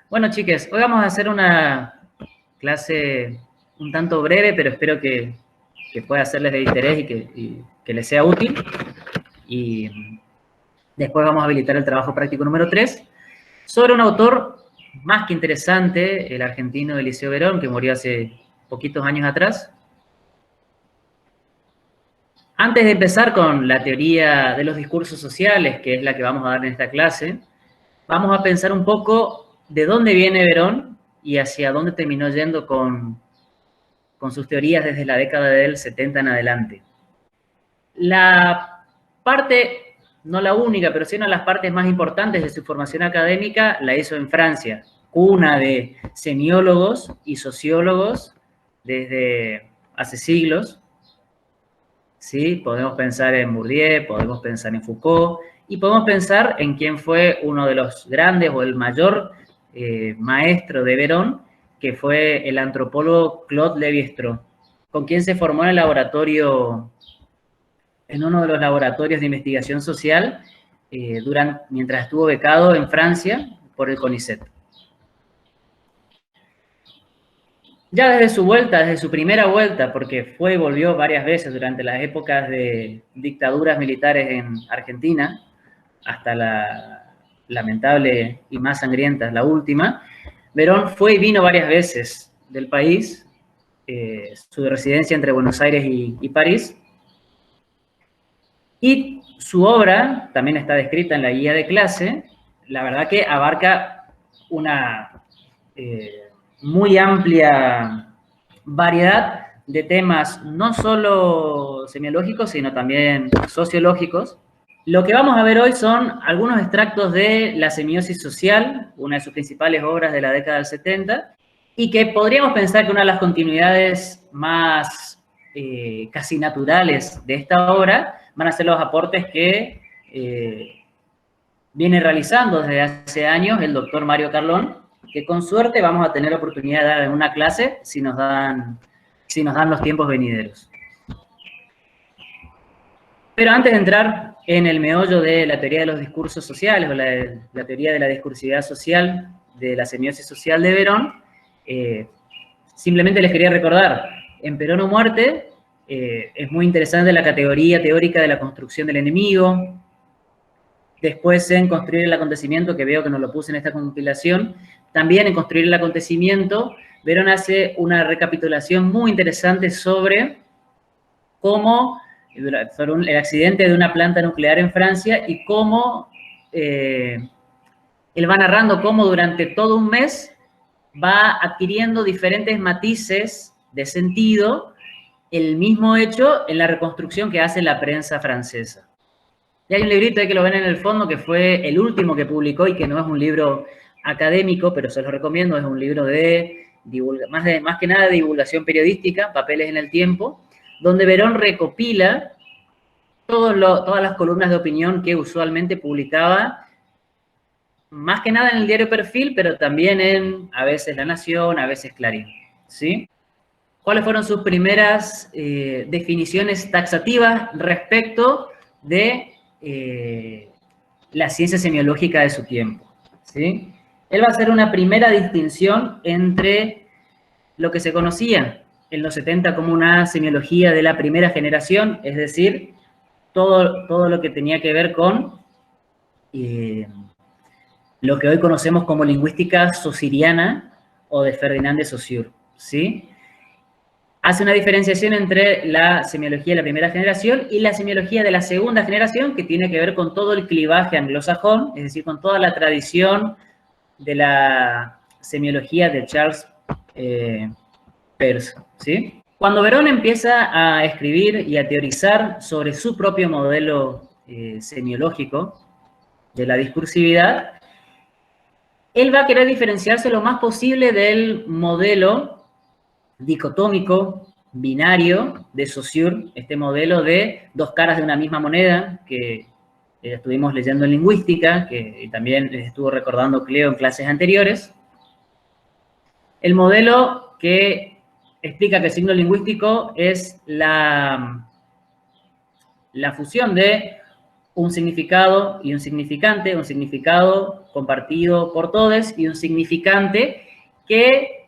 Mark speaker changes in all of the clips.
Speaker 1: Bueno, chiques, hoy vamos a hacer una clase un tanto breve, pero espero que pueda serles de interés y que les sea útil. Y después vamos a habilitar el trabajo práctico número 3 sobre un autor más que interesante, el argentino Eliseo Verón, que murió hace poquitos años atrás. Antes de empezar con la teoría de los discursos sociales, que es la que vamos a dar en esta clase, vamos a pensar un poco de dónde viene Verón y hacia dónde terminó yendo con sus teorías desde la década del 70 en adelante. La parte, no la única, pero sí una de las partes más importantes de su formación académica la hizo en Francia, cuna de semiólogos y sociólogos desde hace siglos. ¿Sí? Podemos pensar en Bourdieu, podemos pensar en Foucault, y podemos pensar en quién fue uno de los grandes o el mayor maestro de Verón, que fue el antropólogo Claude Lévi-Strauss, con quien se formó en el laboratorio, en uno de los laboratorios de investigación social, mientras estuvo becado en Francia por el CONICET. Ya desde su vuelta, desde su primera vuelta, porque fue y volvió varias veces durante las épocas de dictaduras militares en Argentina, hasta la lamentable y más sangrienta, la última, Verón fue y vino varias veces del país, su residencia entre Buenos Aires y París, y su obra también está descrita en la guía de clase, la verdad que abarca una muy amplia variedad de temas, no solo semiológicos, sino también sociológicos. Lo que vamos a ver hoy son algunos extractos de La semiosis social, una de sus principales obras de la década del 70, y que podríamos pensar que una de las continuidades más casi naturales de esta obra van a ser los aportes que viene realizando desde hace años el doctor Mario Carlón, que con suerte vamos a tener la oportunidad de dar en una clase si nos dan los tiempos venideros. Pero antes de entrar en el meollo de la teoría de los discursos sociales o la teoría de la discursividad social de la semiosis social de Verón, simplemente les quería recordar, en Perón o Muerte es muy interesante la categoría teórica de la construcción del enemigo. Después en Construir el acontecimiento, que veo que no lo puse en esta compilación, también en Construir el acontecimiento, Verón hace una recapitulación muy interesante sobre cómo, sobre el accidente de una planta nuclear en Francia y cómo él va narrando cómo durante todo un mes va adquiriendo diferentes matices de sentido el mismo hecho en la reconstrucción que hace la prensa francesa. Y hay un librito ahí que lo ven en el fondo, que fue el último que publicó y que no es un libro académico, pero se los recomiendo, es un libro de más que nada de divulgación periodística, Papeles en el Tiempo, donde Verón recopila todas las columnas de opinión que usualmente publicaba, más que nada en el diario Perfil, pero también en a veces La Nación, a veces Clarín, ¿sí? ¿Cuáles fueron sus primeras definiciones taxativas respecto de la ciencia semiológica de su tiempo? ¿Sí? Él va a hacer una primera distinción entre lo que se conocía en los 70 como una semiología de la primera generación, es decir, todo lo que tenía que ver con lo que hoy conocemos como lingüística saussuriana o de Ferdinand de Saussure, ¿sí? Hace una diferenciación entre la semiología de la primera generación y la semiología de la segunda generación, que tiene que ver con todo el clivaje anglosajón, es decir, con toda la tradición de la semiología de Charles Peirce, ¿sí? Cuando Verón empieza a escribir y a teorizar sobre su propio modelo semiológico de la discursividad, él va a querer diferenciarse lo más posible del modelo dicotómico, binario de Saussure, este modelo de dos caras de una misma moneda que estuvimos leyendo en lingüística, que también estuvo recordando Cleo en clases anteriores. El modelo que explica que el signo lingüístico es la fusión de un significado y un significante, un significado compartido por todos y un significante que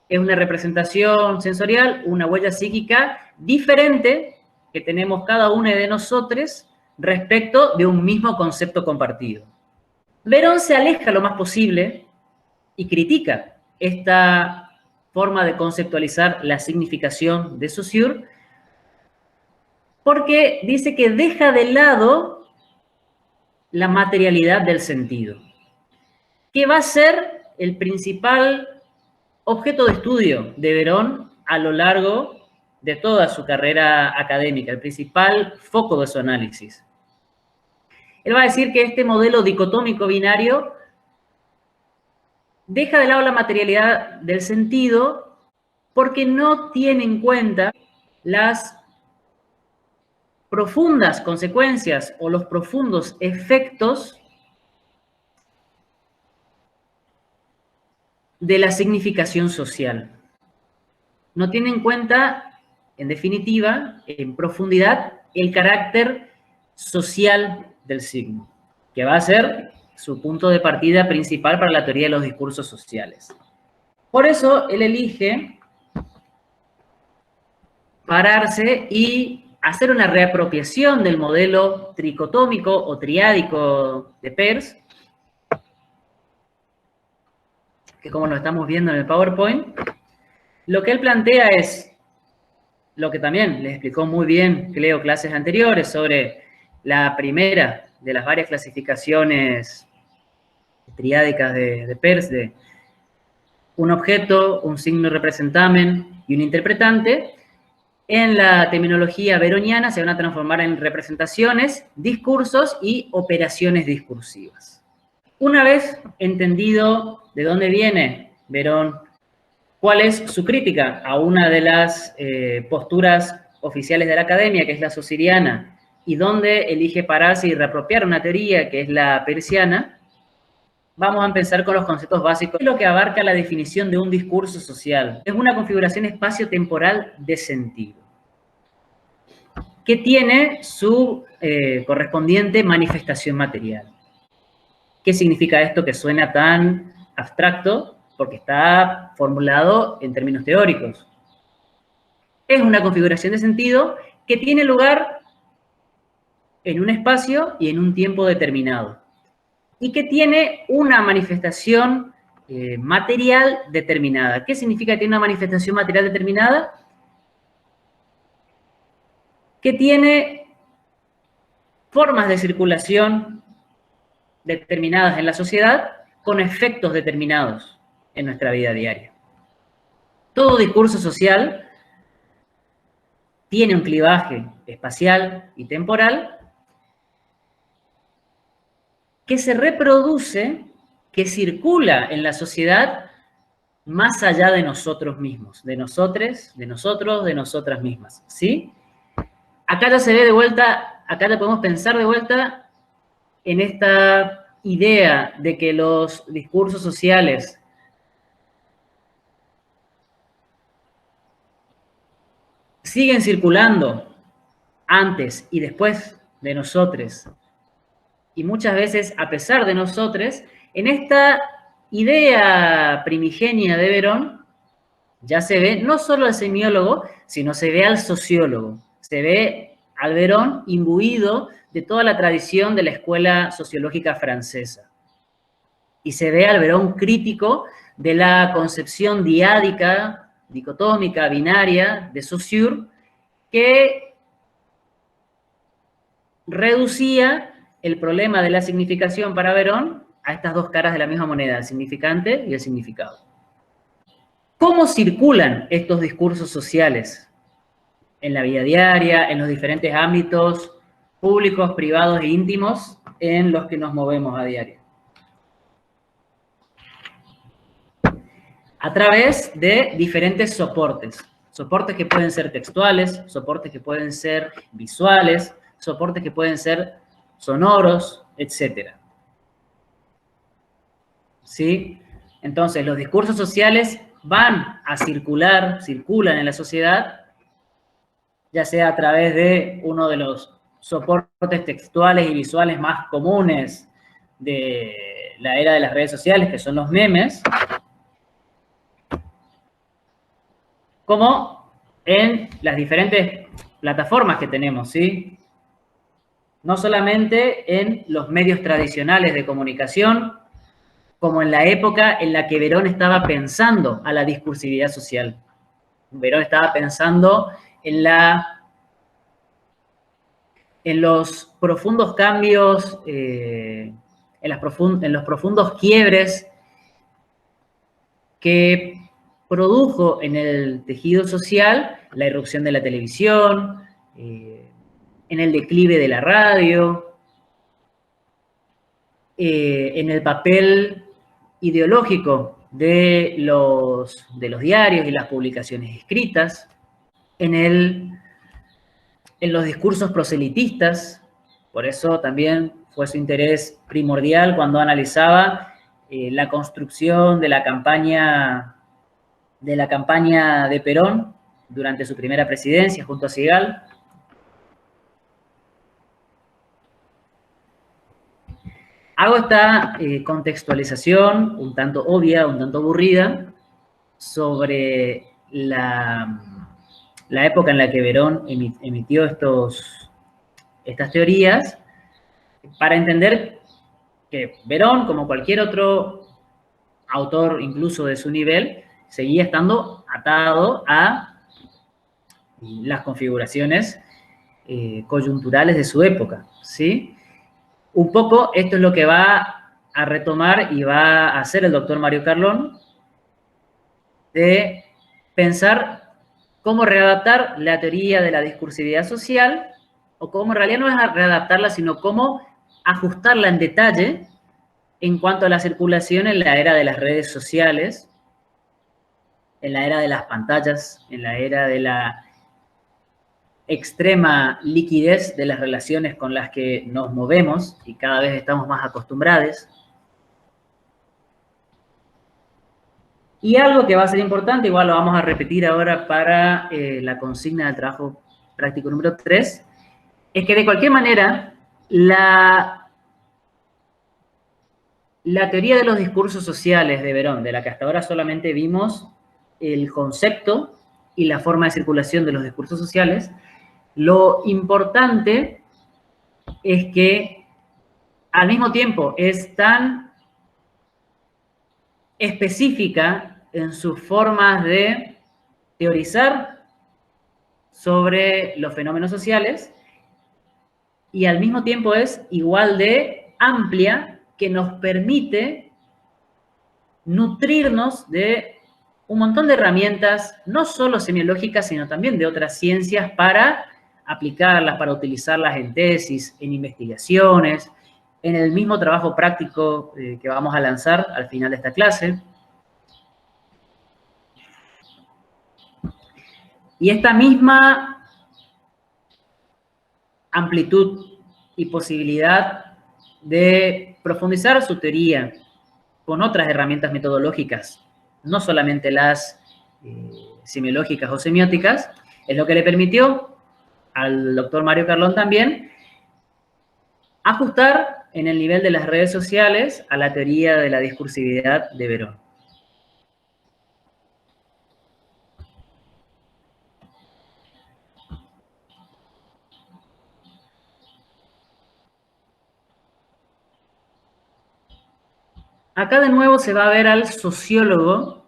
Speaker 1: es una representación sensorial, una huella psíquica diferente que tenemos cada uno de nosotros respecto de un mismo concepto compartido. Verón se aleja lo más posible y critica esta forma de conceptualizar la significación de Saussure, porque dice que deja de lado la materialidad del sentido, que va a ser el principal objeto de estudio de Verón a lo largo de toda su carrera académica, el principal foco de su análisis. Él va a decir que este modelo dicotómico binario deja de lado la materialidad del sentido porque no tiene en cuenta las profundas consecuencias o los profundos efectos de la significación social. No tiene en cuenta, en definitiva, en profundidad, el carácter social del signo, que va a ser su punto de partida principal para la teoría de los discursos sociales. Por eso, él elige pararse y hacer una reapropiación del modelo tricotómico o triádico de Peirce, que como lo estamos viendo en el PowerPoint, lo que él plantea es lo que también les explicó muy bien Cleo clases anteriores sobre la primera de las varias clasificaciones triádicas de Peirce, de un objeto, un signo representamen y un interpretante. En la terminología veroniana se van a transformar en representaciones, discursos y operaciones discursivas. Una vez entendido de dónde viene Verón, cuál es su crítica a una de las posturas oficiales de la academia, que es la saussuriana, y dónde elige pararse y reapropiar una teoría, que es la peirciana, vamos a empezar con los conceptos básicos. ¿Qué es lo que abarca la definición de un discurso social? Es una configuración espacio-temporal de sentido, que tiene su correspondiente manifestación material. ¿Qué significa esto que suena tan abstracto? Porque está formulado en términos teóricos. Es una configuración de sentido que tiene lugar en un espacio y en un tiempo determinado, y que tiene una manifestación material determinada. ¿Qué significa que tiene una manifestación material determinada? Que tiene formas de circulación determinadas en la sociedad con efectos determinados en nuestra vida diaria. Todo discurso social tiene un clivaje espacial y temporal que se reproduce, que circula en la sociedad más allá de nosotros mismos, de nosotres, de nosotros, de nosotras mismas, ¿sí? Acá ya se ve de vuelta, acá ya podemos pensar de vuelta en esta idea de que los discursos sociales siguen circulando antes y después de nosotros, y muchas veces a pesar de nosotros, en esta idea primigenia de Verón ya se ve no solo al semiólogo, sino se ve al sociólogo, se ve al Verón imbuido de toda la tradición de la escuela sociológica francesa. Y se ve al Verón crítico de la concepción diádica, dicotómica, binaria de Saussure, que reducía el problema de la significación para Verón a estas dos caras de la misma moneda, el significante y el significado. ¿Cómo circulan estos discursos sociales en la vida diaria, en los diferentes ámbitos públicos, privados e íntimos en los que nos movemos a diario? A través de diferentes soportes. Soportes que pueden ser textuales, soportes que pueden ser visuales, soportes que pueden ser sonoros, etc. ¿Sí? Entonces, los discursos sociales van a circulan en la sociedad, ya sea a través de uno de los soportes textuales y visuales más comunes de la era de las redes sociales, que son los memes, como en las diferentes plataformas que tenemos, ¿sí? No solamente en los medios tradicionales de comunicación, como en la época en la que Verón estaba pensando a la discursividad social. Verón estaba pensando en los profundos cambios, en los profundos quiebres que produjo en el tejido social la irrupción de la televisión, en el declive de la radio, en el papel ideológico de los diarios y las publicaciones escritas, en los discursos proselitistas. Por eso también fue su interés primordial cuando analizaba la construcción de la campaña de Perón durante su primera presidencia junto a Sigal. Hago esta contextualización un tanto obvia, un tanto aburrida, sobre la época en la que Verón emitió estas teorías, para entender que Verón, como cualquier otro autor incluso de su nivel, seguía estando atado a las configuraciones coyunturales de su época, ¿sí? Un poco esto es lo que va a retomar y va a hacer el doctor Mario Carlón, de pensar cómo readaptar la teoría de la discursividad social, o cómo en realidad no es readaptarla, sino cómo ajustarla en detalle en cuanto a la circulación en la era de las redes sociales, en la era de las pantallas, en la era de la extrema liquidez de las relaciones con las que nos movemos y cada vez estamos más acostumbrados. Y algo que va a ser importante, igual lo vamos a repetir ahora para la consigna del trabajo práctico número 3, es que de cualquier manera la teoría de los discursos sociales de Verón, de la que hasta ahora solamente vimos el concepto y la forma de circulación de los discursos sociales, lo importante es que al mismo tiempo es tan específica en sus formas de teorizar sobre los fenómenos sociales y al mismo tiempo es igual de amplia, que nos permite nutrirnos de un montón de herramientas, no solo semiológicas, sino también de otras ciencias para aplicarlas, para utilizarlas en tesis, en investigaciones, en el mismo trabajo práctico que vamos a lanzar al final de esta clase. Y esta misma amplitud y posibilidad de profundizar su teoría con otras herramientas metodológicas, no solamente las semiológicas o semióticas, es lo que le permitió al doctor Mario Carlón también ajustar en el nivel de las redes sociales a la teoría de la discursividad de Verón. Acá de nuevo se va a ver al sociólogo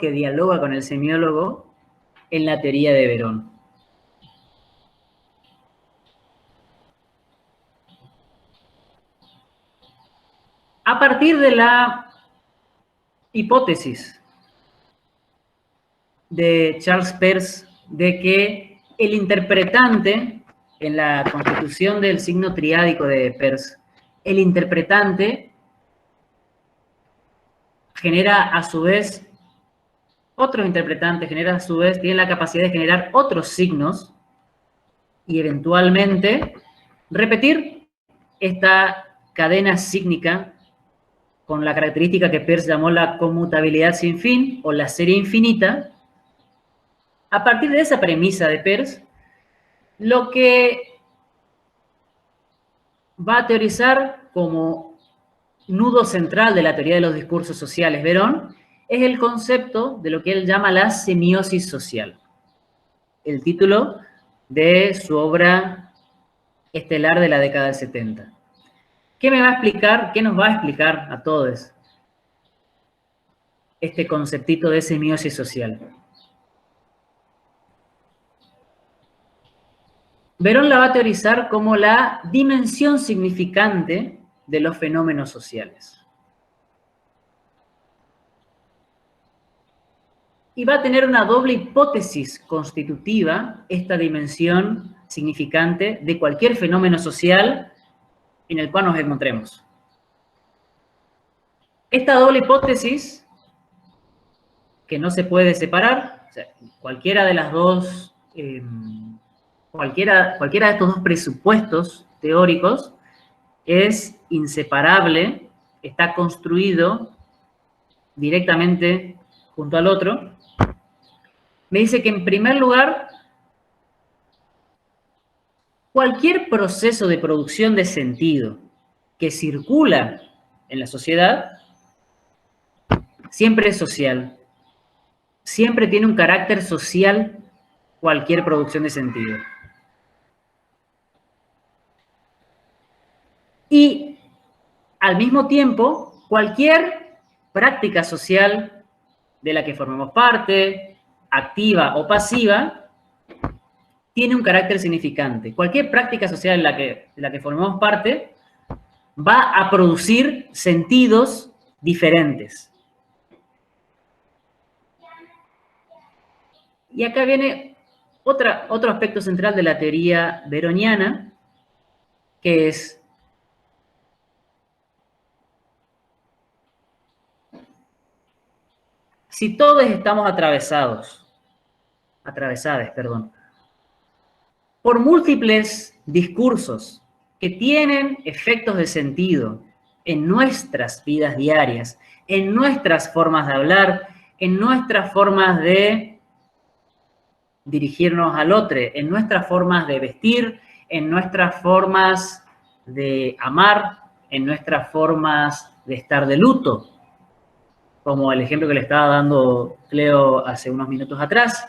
Speaker 1: que dialoga con el semiólogo en la teoría de Verón. A partir de la hipótesis de Charles Peirce de que el interpretante, en la constitución del signo triádico de Peirce, el interpretante genera a su vez otros interpretantes, genera a su vez, tiene la capacidad de generar otros signos y eventualmente repetir esta cadena sígnica con la característica que Peirce llamó la conmutabilidad sin fin o la serie infinita. A partir de esa premisa de Peirce, lo que va a teorizar como nudo central de la teoría de los discursos sociales, Verón, es el concepto de lo que él llama la semiosis social. El título de su obra estelar de la década del 70. ¿Qué me va a explicar, qué nos va a explicar a todos este conceptito de semiosis social? Verón la va a teorizar como la dimensión significante de los fenómenos sociales. Y va a tener una doble hipótesis constitutiva, esta dimensión significante de cualquier fenómeno social en el cual nos encontremos. Esta doble hipótesis, que no se puede separar, o sea, cualquiera de las dos, cualquiera de estos dos presupuestos teóricos es inseparable, está construido directamente junto al otro. Me dice que en primer lugar, cualquier proceso de producción de sentido que circula en la sociedad siempre es social. Siempre tiene un carácter social cualquier producción de sentido. Y al mismo tiempo, cualquier práctica social de la que formemos parte, activa o pasiva, tiene un carácter significante. Cualquier práctica social de la que formemos parte va a producir sentidos diferentes. Y acá viene otro aspecto central de la teoría veroniana, que es si todos estamos atravesadas, por múltiples discursos que tienen efectos de sentido en nuestras vidas diarias, en nuestras formas de hablar, en nuestras formas de dirigirnos al otro, en nuestras formas de vestir, en nuestras formas de amar, en nuestras formas de estar de luto, como el ejemplo que le estaba dando Cleo hace unos minutos atrás.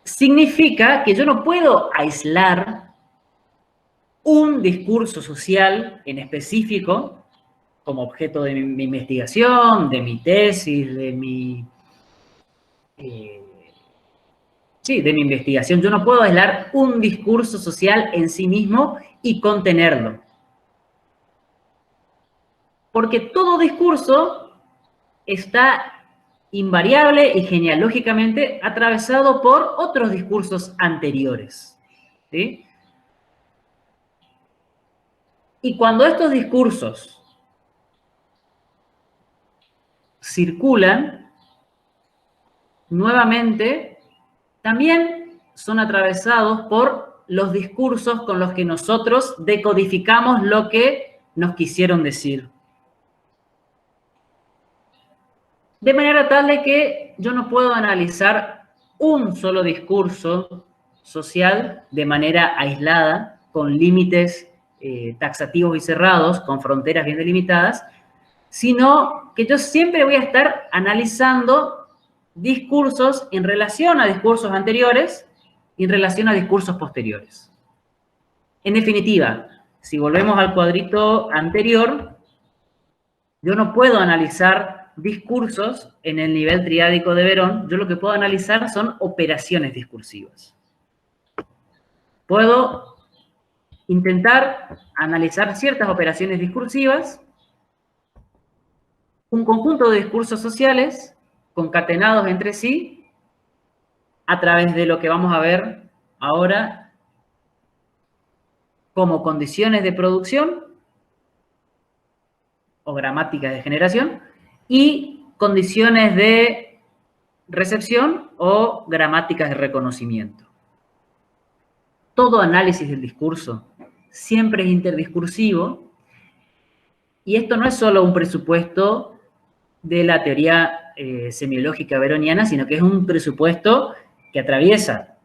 Speaker 1: Significa que yo no puedo aislar un discurso social en específico como objeto de mi investigación, de mi tesis, de mi investigación. Yo no puedo aislar un discurso social en sí mismo y contenerlo. Porque todo discurso está invariable y genealógicamente atravesado por otros discursos anteriores. ¿Sí? Y cuando estos discursos circulan, nuevamente, también son atravesados por los discursos con los que nosotros decodificamos lo que nos quisieron decir. De manera tal de que yo no puedo analizar un solo discurso social de manera aislada, con límites taxativos y cerrados, con fronteras bien delimitadas, sino que yo siempre voy a estar analizando discursos en relación a discursos anteriores y en relación a discursos posteriores. En definitiva, si volvemos al cuadrito anterior, yo no puedo analizar discursos en el nivel triádico de Verón. Yo lo que puedo analizar son operaciones discursivas. Puedo intentar analizar ciertas operaciones discursivas, un conjunto de discursos sociales concatenados entre sí a través de lo que vamos a ver ahora como condiciones de producción o gramáticas de generación y condiciones de recepción o gramáticas de reconocimiento. Todo análisis del discurso siempre es interdiscursivo y esto no es solo un presupuesto de la teoría semiológica veroniana, sino que es un presupuesto que atraviesa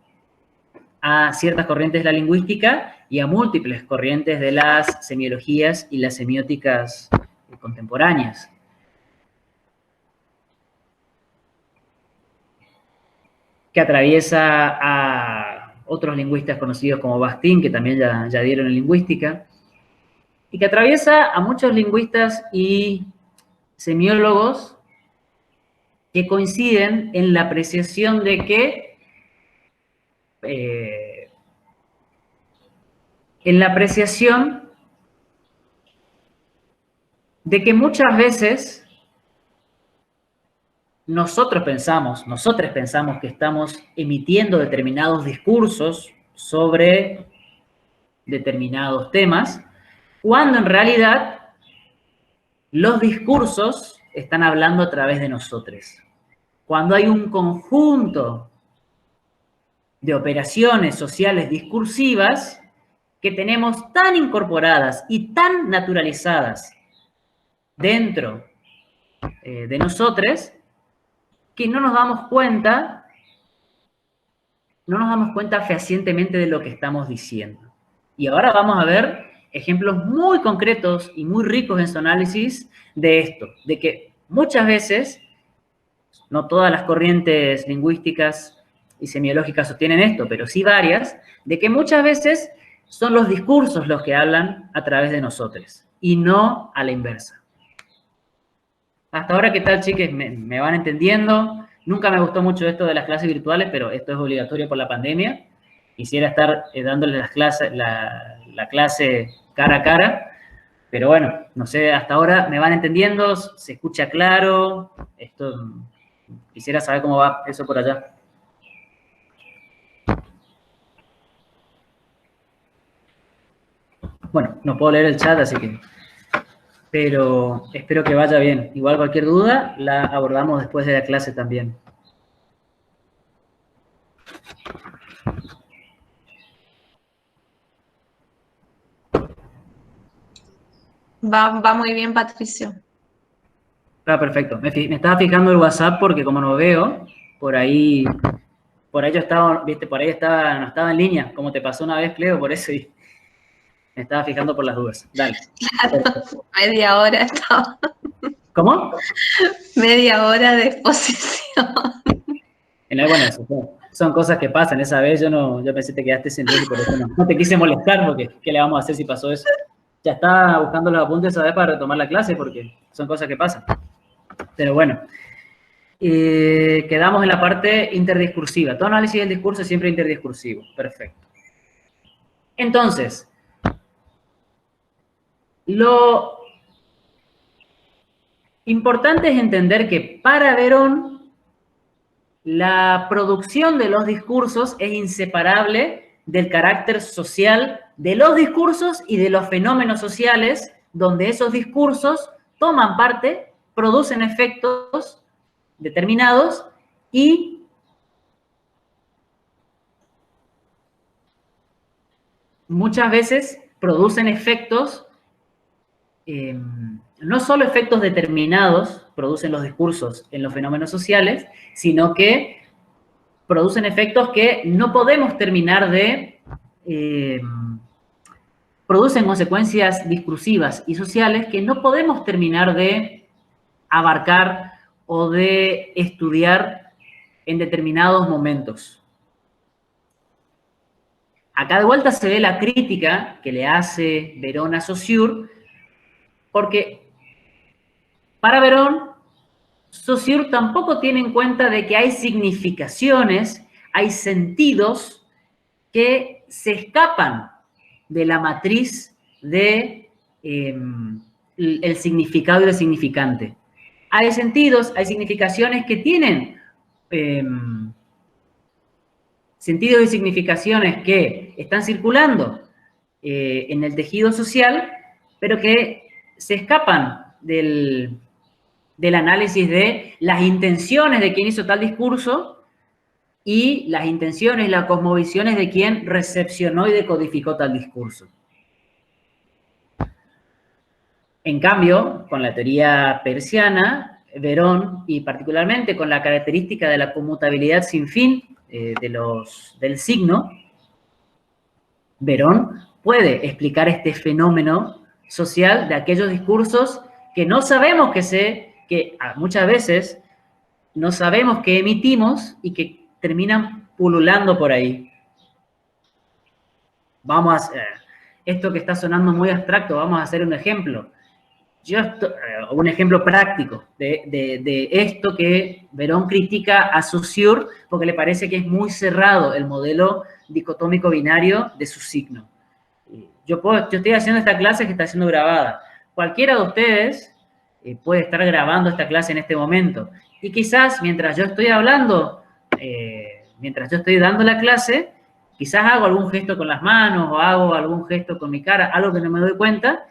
Speaker 1: a ciertas corrientes de la lingüística y a múltiples corrientes de las semiologías y las semióticas contemporáneas. Que atraviesa a otros lingüistas conocidos como Bastian, que también ya dieron en lingüística, y que atraviesa a muchos lingüistas y semiólogos que coinciden en la apreciación de que muchas veces nosotros pensamos que estamos emitiendo determinados discursos sobre determinados temas, cuando en realidad los discursos están hablando a través de nosotros. Cuando hay un conjunto de operaciones sociales discursivas que tenemos tan incorporadas y tan naturalizadas dentro de nosotros, que no nos damos cuenta fehacientemente de lo que estamos diciendo. Y ahora vamos a ver ejemplos muy concretos y muy ricos en su análisis de esto, de que muchas veces, no todas las corrientes lingüísticas y semiológicas sostienen esto, pero sí varias, de que muchas veces son los discursos los que hablan a través de nosotros, y no a la inversa. Hasta ahora, ¿qué tal, chiques? ¿Me van entendiendo? Nunca me gustó mucho esto de las clases virtuales, pero esto es obligatorio por la pandemia. Quisiera estar dándoles las clases, la clase cara a cara, pero bueno, no sé, hasta ahora me van entendiendo, se escucha claro. Quisiera saber cómo va eso por allá. Bueno, no puedo leer el chat, así que... pero espero que vaya bien. Igual cualquier duda la abordamos después de la clase también.
Speaker 2: Va muy bien, Patricio.
Speaker 1: Ah, perfecto. Me estaba fijando el WhatsApp porque como no veo, por ahí yo estaba, viste, no estaba en línea, como te pasó una vez, Cleo, por eso y me estaba fijando por las dudas. Dale.
Speaker 2: Claro, media hora estaba.
Speaker 1: ¿Cómo?
Speaker 2: Media hora de exposición.
Speaker 1: Bueno, son cosas que pasan. Esa vez yo pensé que te quedaste sin luz y por eso no te quise molestar, porque ¿qué le vamos a hacer si pasó eso? Ya estaba buscando los apuntes, ¿sabes? Para retomar la clase, porque son cosas que pasan. Pero bueno, quedamos en la parte interdiscursiva. Todo análisis del discurso es siempre interdiscursivo. Perfecto. Entonces, lo importante es entender que para Verón, la producción de los discursos es inseparable del carácter social de los discursos y de los fenómenos sociales, donde esos discursos toman parte, producen efectos determinados y muchas veces producen efectos, no solo efectos determinados producen los discursos en los fenómenos sociales, sino que producen efectos que no podemos terminar de... producen consecuencias discursivas y sociales que no podemos terminar de abarcar o de estudiar en determinados momentos. Acá de vuelta se ve la crítica que le hace Verón a Saussure, porque para Verón, Saussure tampoco tiene en cuenta de que hay significaciones, hay sentidos que se escapan de la matriz de el significado y el significante. Hay sentidos, hay significaciones que tienen sentidos y significaciones que están circulando en el tejido social, pero que se escapan del análisis de las intenciones de quien hizo tal discurso y las intenciones, las cosmovisiones de quien recepcionó y decodificó tal discurso. En cambio, con la teoría peirciana, Verón, y particularmente con la característica de la conmutabilidad sin fin del signo, Verón puede explicar este fenómeno social de aquellos discursos que no sabemos que muchas veces no sabemos que emitimos y que terminan pululando por ahí. Esto que está sonando muy abstracto, vamos a hacer un ejemplo. Un ejemplo práctico de esto que Verón critica a Saussure porque le parece que es muy cerrado el modelo dicotómico binario de su signo. Yo estoy haciendo esta clase que está siendo grabada. Cualquiera de ustedes puede estar grabando esta clase en este momento. Y quizás mientras yo estoy hablando, mientras yo estoy dando la clase, quizás hago algún gesto con las manos o hago algún gesto con mi cara, algo que no me doy cuenta,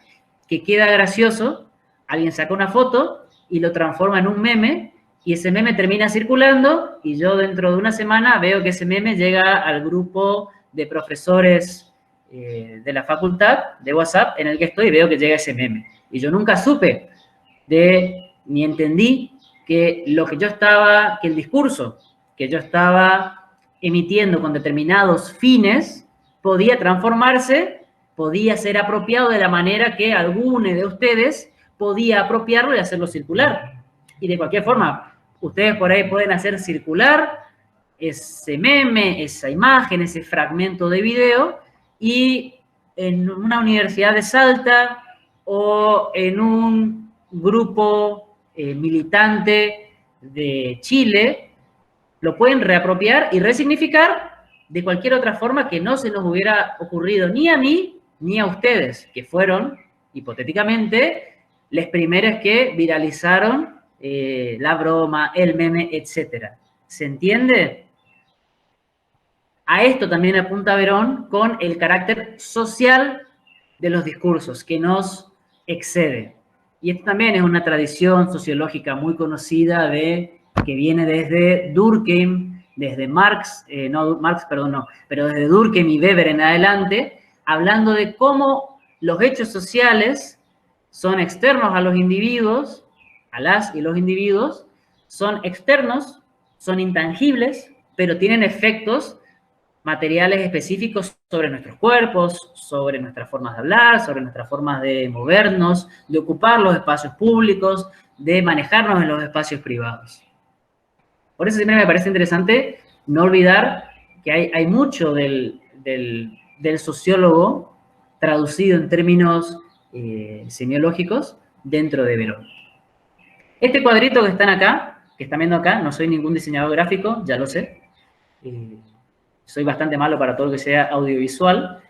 Speaker 1: que queda gracioso, alguien saca una foto y lo transforma en un meme, y ese meme termina circulando, y yo dentro de una semana veo que ese meme llega al grupo de profesores de la facultad, de WhatsApp, en el que estoy, y veo que llega ese meme. Y yo nunca supe ni entendí que que el discurso que yo estaba emitiendo con determinados fines podía transformarse, podía ser apropiado de la manera que alguno de ustedes podía apropiarlo y hacerlo circular. Y de cualquier forma, ustedes por ahí pueden hacer circular ese meme, esa imagen, ese fragmento de video, y en una universidad de Salta o en un grupo militante de Chile, lo pueden reapropiar y resignificar de cualquier otra forma que no se nos hubiera ocurrido ni a mí ni a ustedes, que fueron, hipotéticamente, los primeros que viralizaron la broma, el meme, etc. ¿Se entiende? A esto también apunta Verón con el carácter social de los discursos, que nos excede. Y esto también es una tradición sociológica muy conocida que viene desde Durkheim, desde pero desde Durkheim y Weber en adelante, hablando de cómo los hechos sociales son externos a los individuos, a las y los individuos, son externos, son intangibles, pero tienen efectos materiales específicos sobre nuestros cuerpos, sobre nuestras formas de hablar, sobre nuestras formas de movernos, de ocupar los espacios públicos, de manejarnos en los espacios privados. Por eso siempre me parece interesante no olvidar que hay mucho del sociólogo traducido en términos semiológicos dentro de Verón. Este cuadrito que están acá, que están viendo acá, no soy ningún diseñador gráfico, ya lo sé. Soy bastante malo para todo lo que sea audiovisual.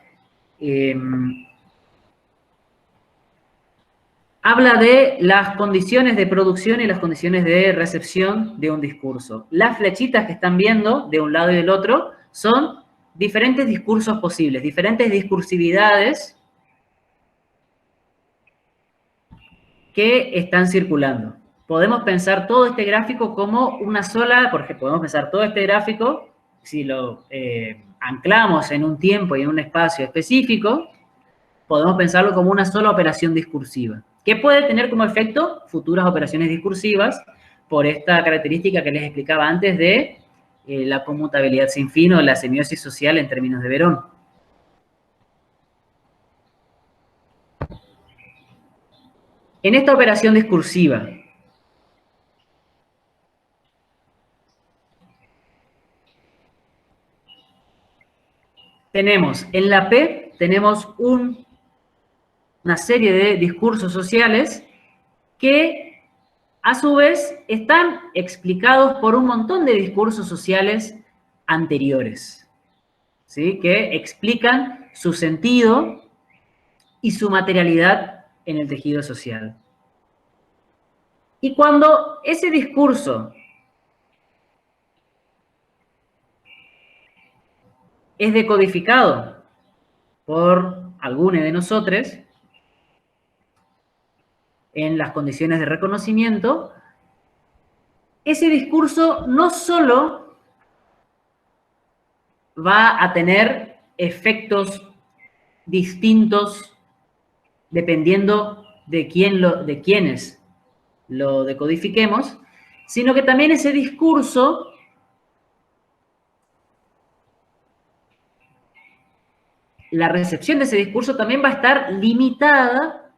Speaker 1: Habla de las condiciones de producción y las condiciones de recepción de un discurso. Las flechitas que están viendo de un lado y del otro son diferentes discursos posibles, diferentes discursividades que están circulando. Podemos pensar todo este gráfico como una sola, porque podemos pensar todo este gráfico, si lo anclamos en un tiempo y en un espacio específico, podemos pensarlo como una sola operación discursiva, que puede tener como efecto futuras operaciones discursivas por esta característica que les explicaba antes de la conmutabilidad sin fin o la semiosis social en términos de Verón. En esta operación discursiva, tenemos en la P, tenemos una serie de discursos sociales que a su vez están explicados por un montón de discursos sociales anteriores, ¿sí? Que explican su sentido y su materialidad en el tejido social. Y cuando ese discurso es decodificado por alguno de nosotros en las condiciones de reconocimiento, ese discurso no solo va a tener efectos distintos dependiendo de quiénes lo decodifiquemos, sino que también ese discurso la recepción de ese discurso también va a estar limitada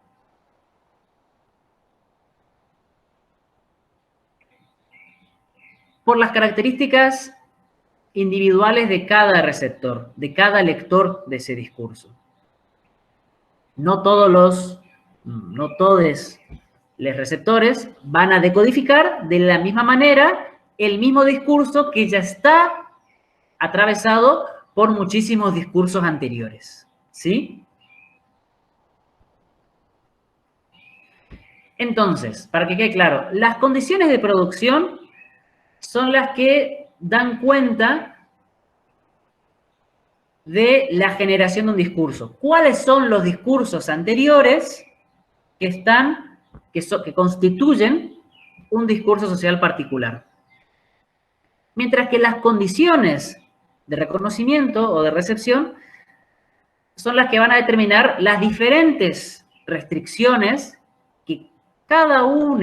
Speaker 1: por las características individuales de cada receptor, de cada lector de ese discurso. No todos los receptores van a decodificar de la misma manera el mismo discurso que ya está atravesado por muchísimos discursos anteriores, ¿sí? Entonces, para que quede claro, las condiciones de producción son las que dan cuenta de la generación de un discurso. ¿Cuáles son los discursos anteriores que constituyen un discurso social particular? Mientras que las condiciones de reconocimiento o de recepción son las que van a determinar las diferentes restricciones que cada uno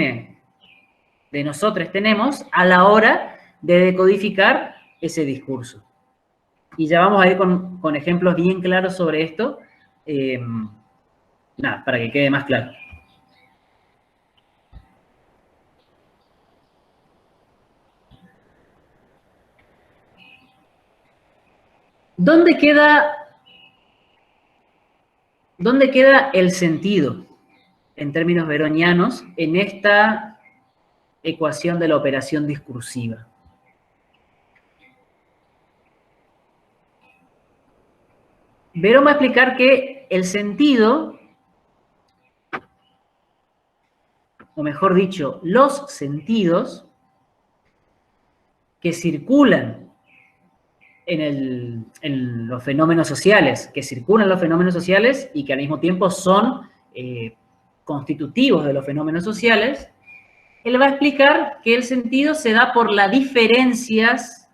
Speaker 1: de nosotros tenemos a la hora de decodificar ese discurso. Y ya vamos a ir con ejemplos bien claros sobre esto, para que quede más claro. ¿Dónde queda el sentido, en términos veronianos, en esta ecuación de la operación discursiva? Verón va a explicar que el sentido, o mejor dicho, los sentidos que circulan en los fenómenos sociales, y que al mismo tiempo son constitutivos de los fenómenos sociales, él va a explicar que el sentido se da por las diferencias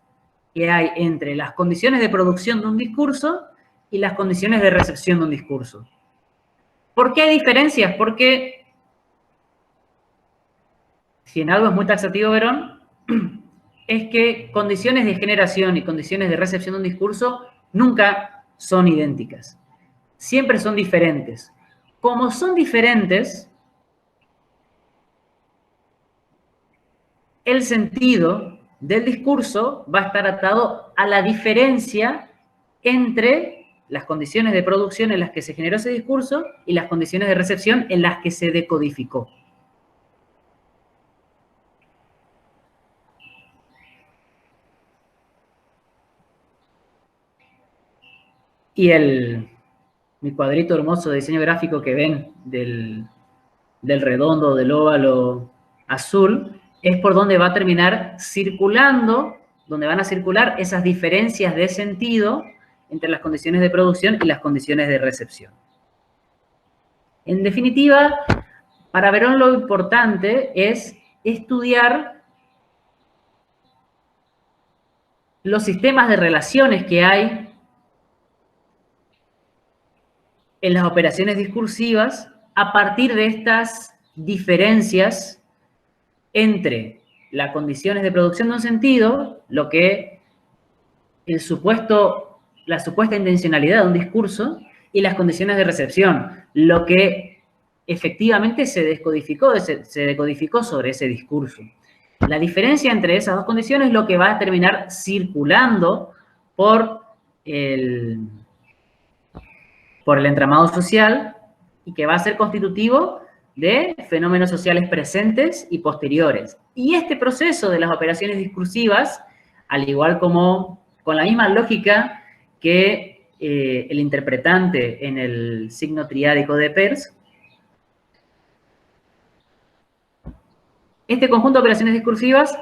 Speaker 1: que hay entre las condiciones de producción de un discurso y las condiciones de recepción de un discurso. ¿Por qué hay diferencias? Porque, si en algo es muy taxativo Verón, es que condiciones de generación y condiciones de recepción de un discurso nunca son idénticas. Siempre son diferentes. Como son diferentes, el sentido del discurso va a estar atado a la diferencia entre las condiciones de producción en las que se generó ese discurso y las condiciones de recepción en las que se decodificó. Y mi cuadrito hermoso de diseño gráfico que ven del redondo, del óvalo azul, es por donde va a terminar circulando, donde van a circular esas diferencias de sentido entre las condiciones de producción y las condiciones de recepción. En definitiva, para Verón lo importante es estudiar los sistemas de relaciones que hay en las operaciones discursivas a partir de estas diferencias entre las condiciones de producción de un sentido, lo que la supuesta intencionalidad de un discurso, y las condiciones de recepción, lo que efectivamente se decodificó sobre ese discurso. La diferencia entre esas dos condiciones es lo que va a terminar circulando por el entramado social y que va a ser constitutivo de fenómenos sociales presentes y posteriores. Y este proceso de las operaciones discursivas, al igual como con la misma lógica que el interpretante en el signo triádico de Peirce, este conjunto de operaciones discursivas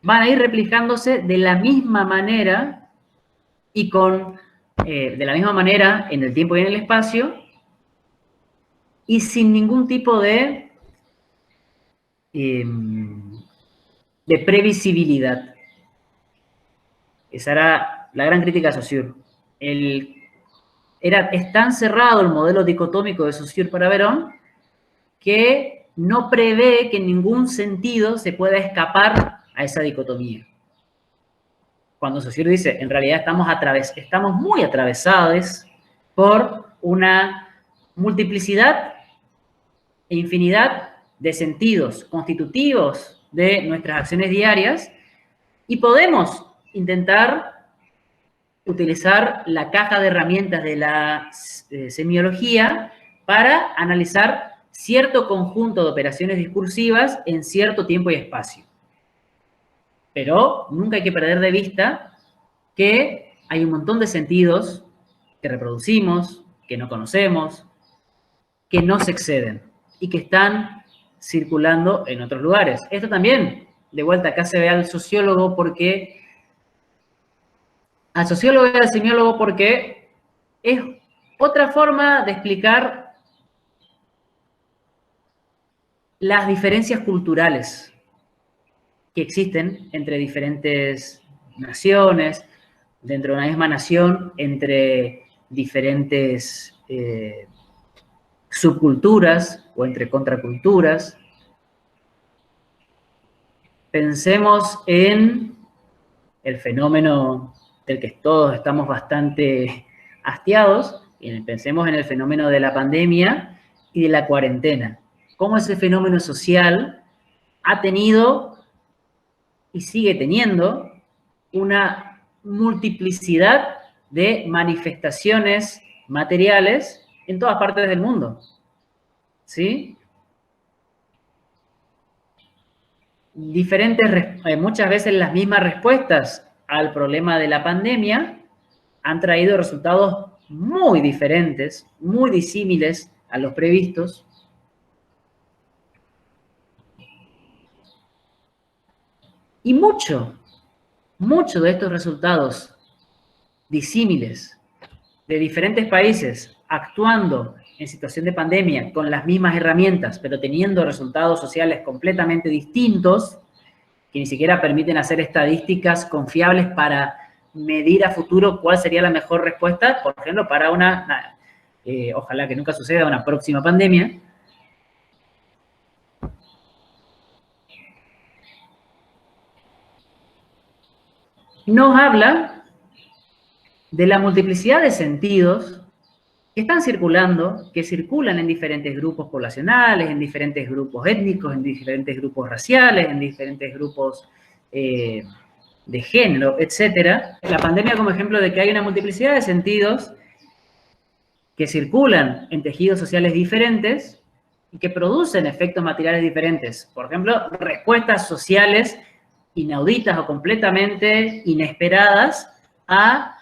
Speaker 1: van a ir replicándose de la misma manera y de la misma manera en el tiempo y en el espacio, y sin ningún tipo de previsibilidad. Esa era la gran crítica a Saussure. Es tan cerrado el modelo dicotómico de Saussure para Verón que no prevé que en ningún sentido se pueda escapar a esa dicotomía. Cuando Saussure dice, en realidad estamos muy atravesados por una multiplicidad e infinidad de sentidos constitutivos de nuestras acciones diarias, y podemos intentar utilizar la caja de herramientas de la semiología para analizar cierto conjunto de operaciones discursivas en cierto tiempo y espacio. Pero nunca hay que perder de vista que hay un montón de sentidos que reproducimos, que no conocemos, que no se exceden y que están circulando en otros lugares. Esto también, de vuelta, acá se ve al sociólogo porque... Al sociólogo y al semiólogo porque es otra forma de explicar las diferencias culturales que existen entre diferentes naciones, dentro de una misma nación, entre diferentes subculturas o entre contraculturas. Pensemos en el fenómeno del que todos estamos bastante hastiados, y pensemos en el fenómeno de la pandemia y de la cuarentena. Cómo ese fenómeno social ha tenido y sigue teniendo una multiplicidad de manifestaciones materiales en todas partes del mundo. ¿Sí? Muchas veces las mismas respuestas al problema de la pandemia han traído resultados muy diferentes, muy disímiles a los previstos. Y mucho de estos resultados disímiles de diferentes países actuando en situación de pandemia con las mismas herramientas, pero teniendo resultados sociales completamente distintos, que ni siquiera permiten hacer estadísticas confiables para medir a futuro cuál sería la mejor respuesta, por ejemplo, para ojalá que nunca suceda, una próxima pandemia. Nos habla de la multiplicidad de sentidos que están circulando, que circulan en diferentes grupos poblacionales, en diferentes grupos étnicos, en diferentes grupos raciales, en diferentes grupos de género, etc. La pandemia como ejemplo de que hay una multiplicidad de sentidos que circulan en tejidos sociales diferentes y que producen efectos materiales diferentes. Por ejemplo, respuestas sociales inauditas o completamente inesperadas a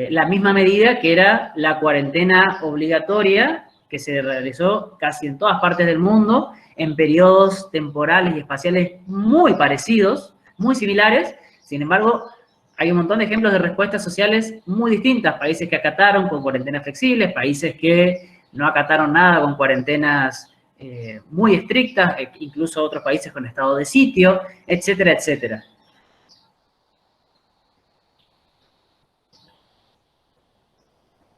Speaker 1: la misma medida que era la cuarentena obligatoria que se realizó casi en todas partes del mundo en periodos temporales y espaciales muy parecidos, muy similares. Sin embargo, hay un montón de ejemplos de respuestas sociales muy distintas. Países que acataron con cuarentenas flexibles, países que no acataron nada con cuarentenas muy estrictas, incluso otros países con estado de sitio, etcétera, etcétera.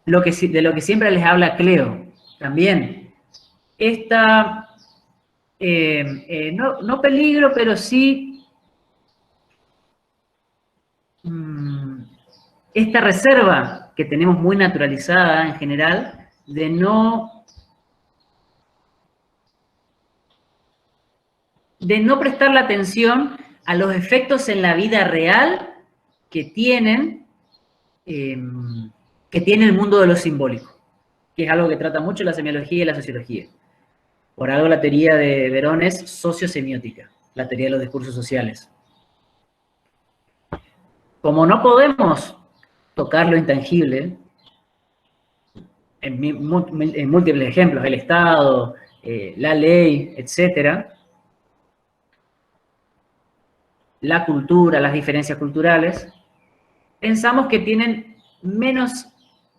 Speaker 1: De lo que siempre les habla Cleo, también. No peligro, pero sí esta reserva que tenemos muy naturalizada en general de no prestar la atención a los efectos en la vida real que tiene el mundo de lo simbólico, que es algo que trata mucho la semiología y la sociología. Por algo la teoría de Verón es sociosemiótica, la teoría de los discursos sociales. Como no podemos tocar lo intangible, en múltiples ejemplos, el Estado, la ley, etcétera, la cultura, las diferencias culturales, pensamos que tienen menos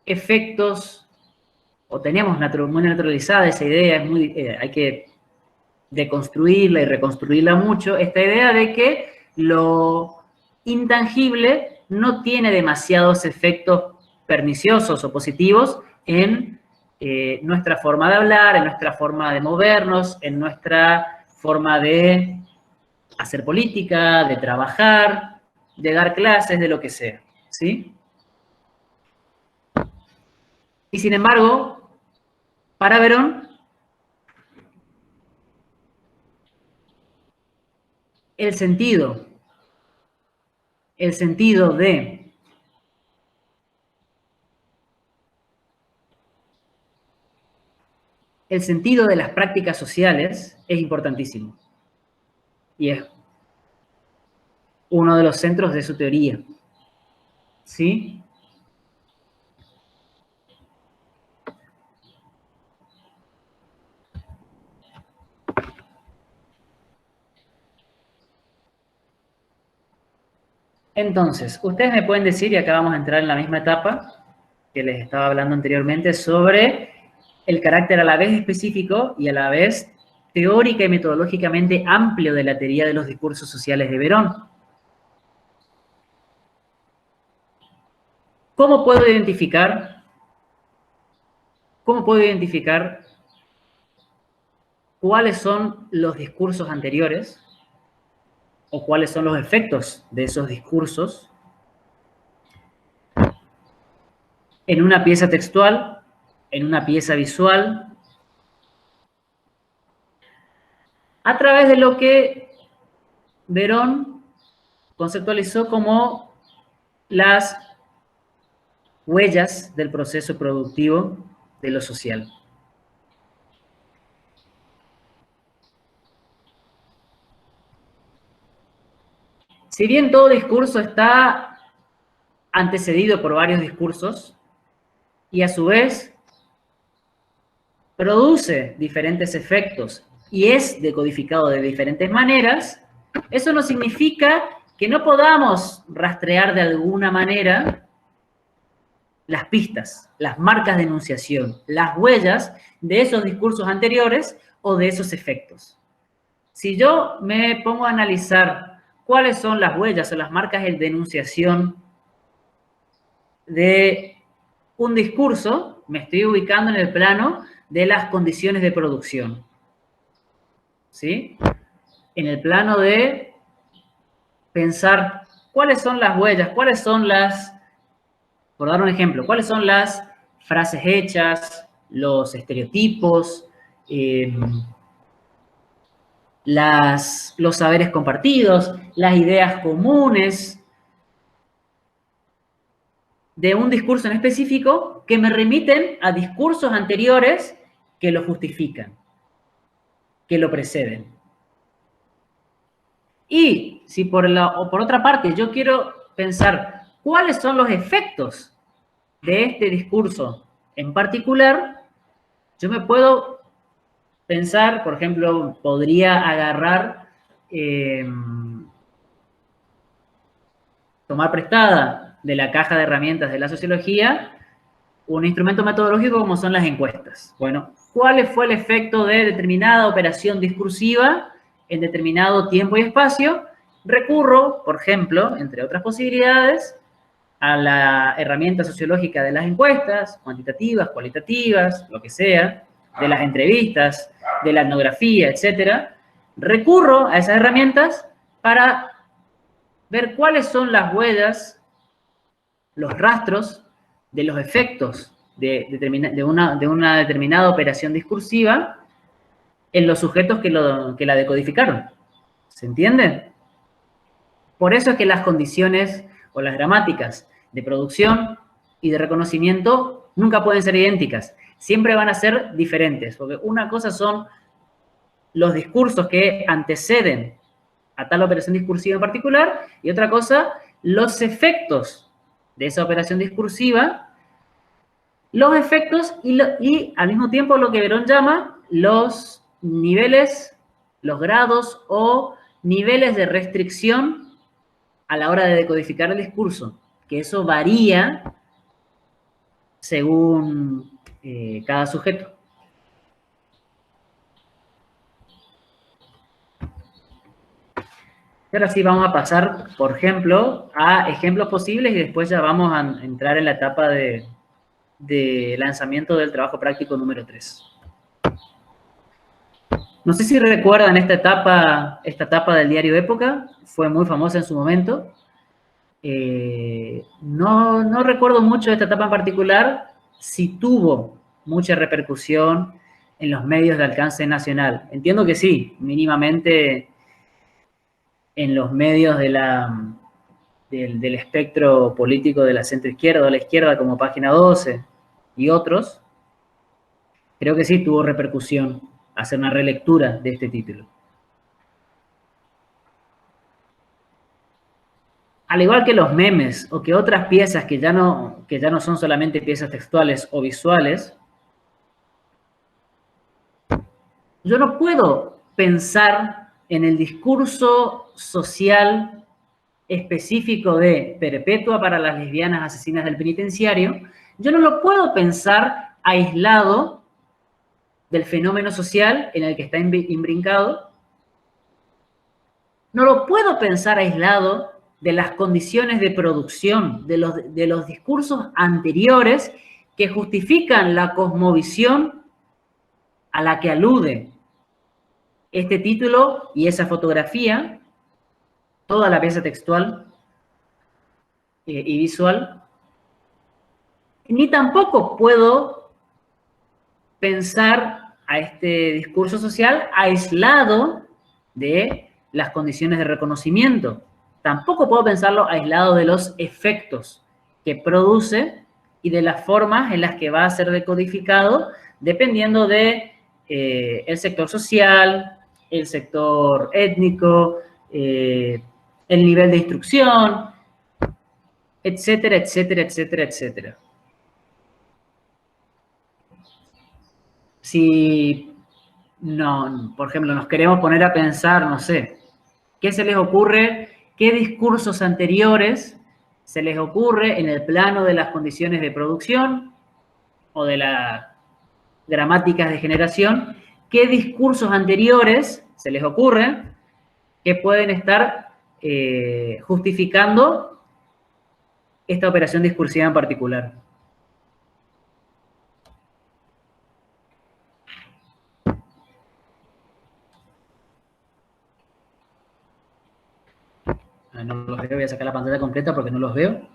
Speaker 1: efectos, o tenemos muy naturalizada esa idea, hay que deconstruirla y reconstruirla mucho, esta idea de que lo intangible no tiene demasiados efectos perniciosos o positivos en nuestra forma de hablar, en nuestra forma de movernos, en nuestra forma de hacer política, de trabajar, de dar clases, de lo que sea, ¿sí? Y sin embargo, para Verón, el sentido de las prácticas sociales es importantísimo. Y es uno de los centros de su teoría. ¿Sí? Entonces, ustedes me pueden decir, y acá vamos a entrar en la misma etapa que les estaba hablando anteriormente, sobre el carácter a la vez específico y a la vez teórica y metodológicamente amplio de la teoría de los discursos sociales de Verón. ¿Cómo puedo identificar cuáles son los discursos anteriores o cuáles son los efectos de esos discursos en una pieza textual, en una pieza visual, a través de lo que Verón conceptualizó como las huellas del proceso productivo de lo social? Si bien todo discurso está antecedido por varios discursos y a su vez produce diferentes efectos y es decodificado de diferentes maneras, eso no significa que no podamos rastrear de alguna manera las pistas, las marcas de enunciación, las huellas de esos discursos anteriores o de esos efectos. Si yo me pongo a analizar cuáles son las huellas o las marcas de enunciación de un discurso, me estoy ubicando en el plano de las condiciones de producción. ¿Sí? En el plano de pensar cuáles son las huellas, cuáles son las, por dar un ejemplo, cuáles son las frases hechas, los estereotipos, los saberes compartidos, las ideas comunes de un discurso en específico que me remiten a discursos anteriores que lo justifican, que lo preceden. Y si por otra parte yo quiero pensar cuáles son los efectos de este discurso en particular, yo me puedo pensar, por ejemplo, podría agarrar, tomar prestada de la caja de herramientas de la sociología un instrumento metodológico como son las encuestas. Bueno, ¿cuál fue el efecto de determinada operación discursiva en determinado tiempo y espacio? Recurro, por ejemplo, entre otras posibilidades, a la herramienta sociológica de las encuestas, cuantitativas, cualitativas, lo que sea, de las entrevistas, de la etnografía, etcétera. Recurro a esas herramientas para ver cuáles son las huellas, los rastros de los efectos de una determinada operación discursiva en los sujetos que la decodificaron. ¿Se entiende? Por eso es que las condiciones o las gramáticas de producción y de reconocimiento nunca pueden ser idénticas. Siempre van a ser diferentes, porque una cosa son los discursos que anteceden a tal operación discursiva en particular, y otra cosa, los efectos de esa operación discursiva, los efectos y al mismo tiempo lo que Verón llama los niveles, los grados o niveles de restricción a la hora de decodificar el discurso, que eso varía según cada sujeto. Y ahora sí vamos a pasar, por ejemplo, a ejemplos posibles y después ya vamos a entrar en la etapa de lanzamiento del trabajo práctico número 3. No sé si recuerdan esta etapa del diario Época, fue muy famosa en su momento. No recuerdo mucho esta etapa en particular, si tuvo mucha repercusión en los medios de alcance nacional. Entiendo que sí, mínimamente en los medios del espectro político de la centroizquierda o la izquierda, como Página 12 y otros, creo que sí tuvo repercusión hacer una relectura de este título. Al igual que los memes o que otras piezas que ya no son solamente piezas textuales o visuales, yo no puedo pensar en el discurso social específico de Perpetua para las lesbianas asesinas del penitenciario, yo no lo puedo pensar aislado del fenómeno social en el que está imbrincado, no lo puedo pensar aislado de las condiciones de producción, de los discursos anteriores que justifican la cosmovisión a la que alude este título y esa fotografía, toda la pieza textual y visual. Ni tampoco puedo pensar a este discurso social aislado de las condiciones de reconocimiento. Tampoco puedo pensarlo aislado de los efectos que produce y de las formas en las que va a ser decodificado dependiendo de el sector social, el sector étnico, el nivel de instrucción, etcétera, etcétera, etcétera, etcétera. Si, no, por ejemplo, nos queremos poner a pensar, no sé, ¿qué se les ocurre? ¿Qué discursos anteriores se les ocurre en el plano de las condiciones de producción o de las gramáticas de generación? ¿Qué discursos anteriores se les ocurre que pueden estar justificando esta operación discursiva en particular? No los veo, voy a sacar la pantalla completa porque no los veo.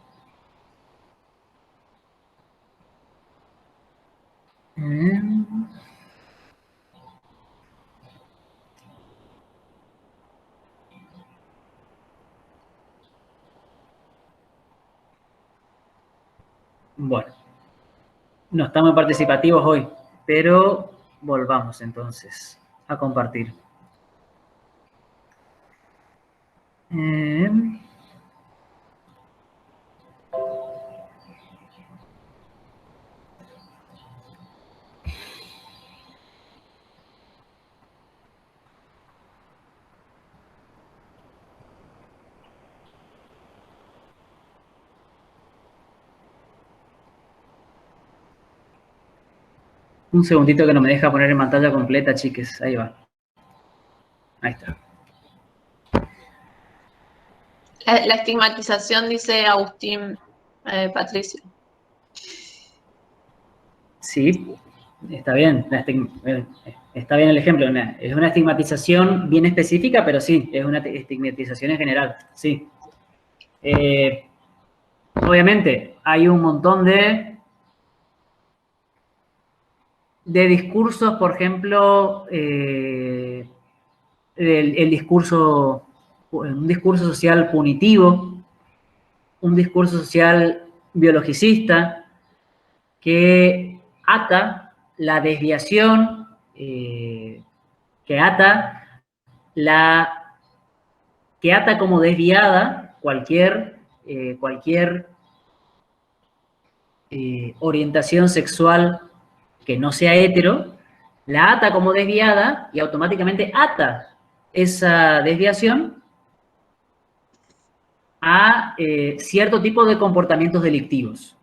Speaker 1: Bueno, no estamos participativos hoy, pero volvamos entonces a compartir. Un segundito que no me deja poner en pantalla completa, chiques. Ahí va. Ahí está.
Speaker 2: La estigmatización, dice Agustín Patricio.
Speaker 1: Sí, está bien. Está bien el ejemplo. Es una estigmatización bien específica, pero sí, es una estigmatización en general. Sí. Obviamente, hay un montón de discursos, por ejemplo, un discurso social punitivo, un discurso social biologicista que ata la desviación, que ata como desviada cualquier orientación sexual que no sea hetero, la ata como desviada y automáticamente ata esa desviación a cierto tipo de comportamientos delictivos.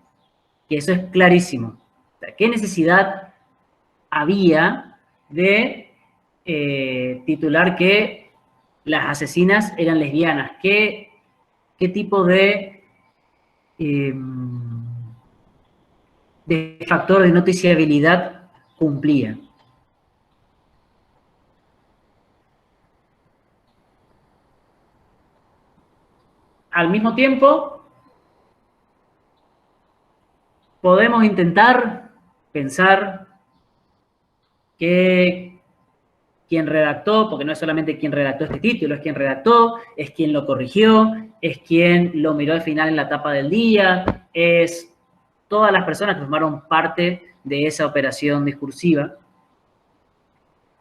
Speaker 1: Que eso es clarísimo. O sea, ¿qué necesidad había de titular que las asesinas eran lesbianas? ¿Qué tipo de factor de noticiabilidad cumplía? Al mismo tiempo, podemos intentar pensar que quien redactó, porque no es solamente quien redactó este título, es quien redactó, es quien lo corrigió, es quien lo miró al final en la tapa del día, es todas las personas que formaron parte de esa operación discursiva.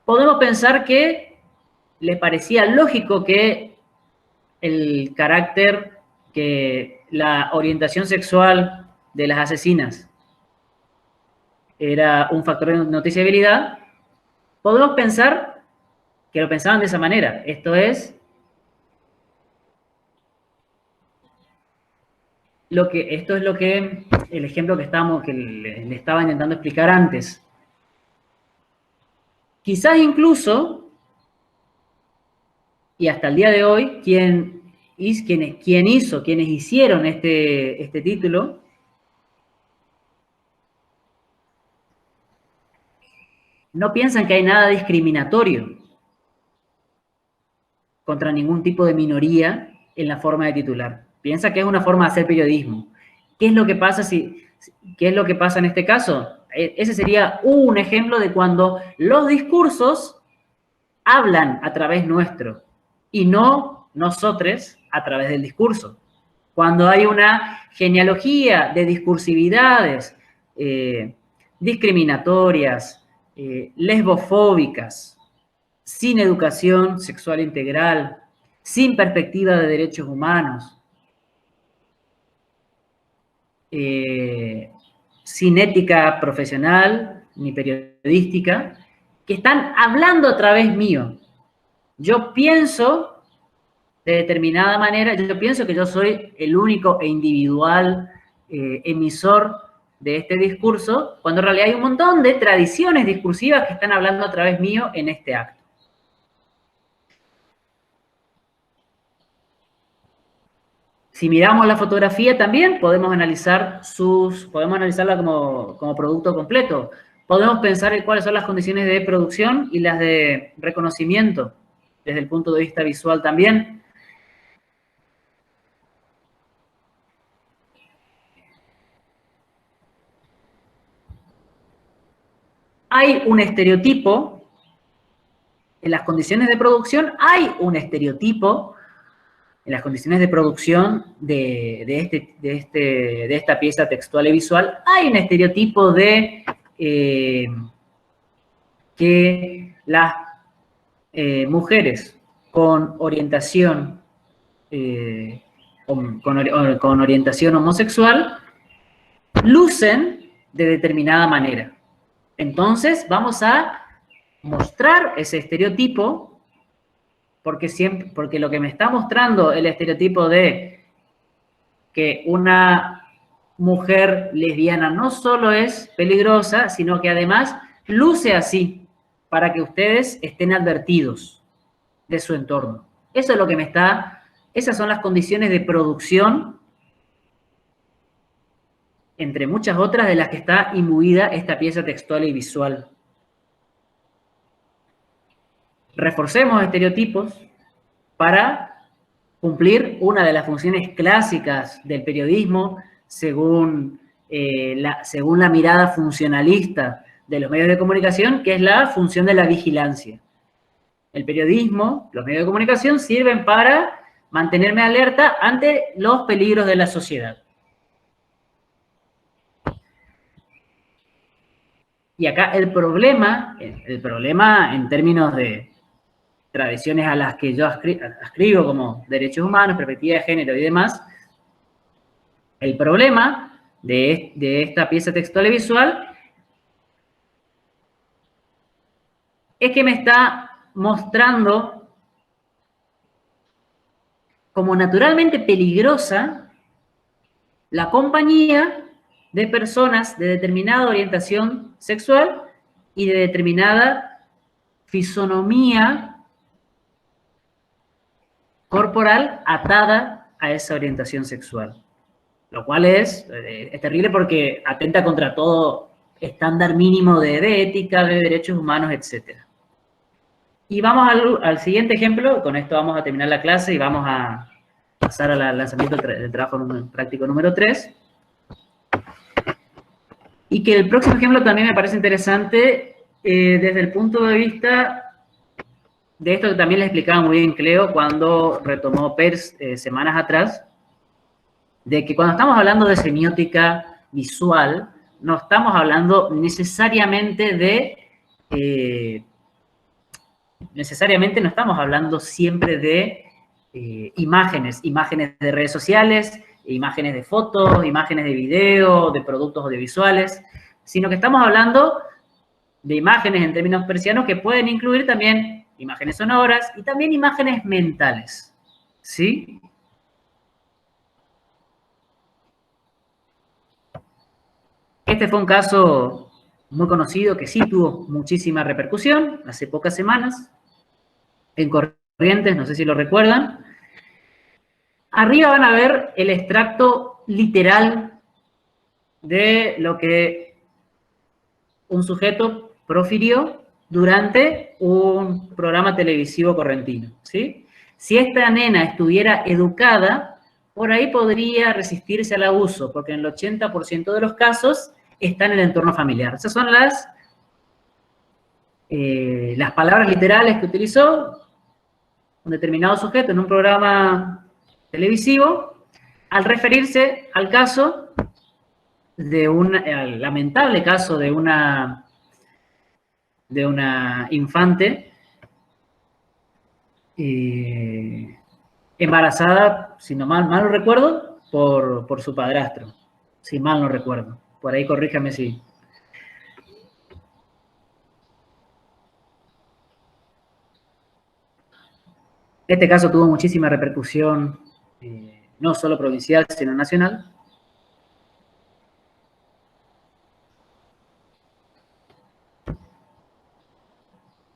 Speaker 1: Podemos pensar que le parecía lógico que el carácter, que la orientación sexual de las asesinas era un factor de noticiabilidad. Podemos pensar que lo pensaban de esa manera. Esto es lo que el ejemplo que le estaba intentando explicar antes. Quizás incluso, y hasta el día de hoy, quienes hicieron este título, no piensan que hay nada discriminatorio contra ningún tipo de minoría en la forma de titular. Piensa que es una forma de hacer periodismo. ¿Qué es lo que pasa en este caso? Ese sería un ejemplo de cuando los discursos hablan a través nuestro y no nosotros a través del discurso. Cuando hay una genealogía de discursividades discriminatorias, lesbofóbicas, sin educación sexual integral, sin perspectiva de derechos humanos, sin ética profesional ni periodística, que están hablando a través mío. Yo pienso de determinada manera, yo pienso que yo soy el único e individual emisor de este discurso, cuando en realidad hay un montón de tradiciones discursivas que están hablando a través mío en este acto. Si miramos la fotografía también podemos analizarla como producto completo. Podemos pensar en cuáles son las condiciones de producción y las de reconocimiento desde el punto de vista visual también. Hay un estereotipo, en las condiciones de producción hay un estereotipo, en las condiciones de producción de esta pieza textual y visual, hay un estereotipo de que las mujeres con orientación con orientación homosexual lucen de determinada manera. Entonces vamos a mostrar ese estereotipo porque lo que me está mostrando el estereotipo de que una mujer lesbiana no solo es peligrosa, sino que además luce así para que ustedes estén advertidos de su entorno. Eso es lo que esas son las condiciones de producción, entre muchas otras de las que está imbuida esta pieza textual y visual. Reforcemos estereotipos para cumplir una de las funciones clásicas del periodismo según la mirada funcionalista de los medios de comunicación, que es la función de la vigilancia. El periodismo, los medios de comunicación sirven para mantenerme alerta ante los peligros de la sociedad. Y acá el problema en términos de tradiciones a las que yo ascribo como derechos humanos, perspectiva de género y demás, el problema de esta pieza textual y visual es que me está mostrando como naturalmente peligrosa la compañía de personas de determinada orientación sexual y de determinada fisonomía corporal atada a esa orientación sexual. Lo cual es terrible porque atenta contra todo estándar mínimo de ética, de derechos humanos, etc. Y vamos al siguiente ejemplo. Con esto vamos a terminar la clase y vamos a pasar al lanzamiento del trabajo práctico número 3. Y que el próximo ejemplo también me parece interesante desde el punto de vista de esto que también le explicaba muy bien Cleo cuando retomó Peirce semanas atrás, de que cuando estamos hablando de semiótica visual, no estamos hablando necesariamente no estamos hablando siempre de imágenes de redes sociales, imágenes de fotos, imágenes de video, de productos audiovisuales, sino que estamos hablando de imágenes en términos persianos que pueden incluir también imágenes sonoras y también imágenes mentales, ¿sí? Este fue un caso muy conocido que sí tuvo muchísima repercusión hace pocas semanas en Corrientes, no sé si lo recuerdan. Arriba van a ver el extracto literal de lo que un sujeto profirió durante un programa televisivo correntino, ¿sí? Si esta nena estuviera educada, por ahí podría resistirse al abuso, porque en el 80% de los casos está en el entorno familiar. Esas son las palabras literales que utilizó un determinado sujeto en un programa televisivo al referirse al caso al lamentable caso de una infante embarazada, si no mal no recuerdo, por su padrastro, si mal no recuerdo. Por ahí corríjame si. Este caso tuvo muchísima repercusión, no solo provincial, sino nacional.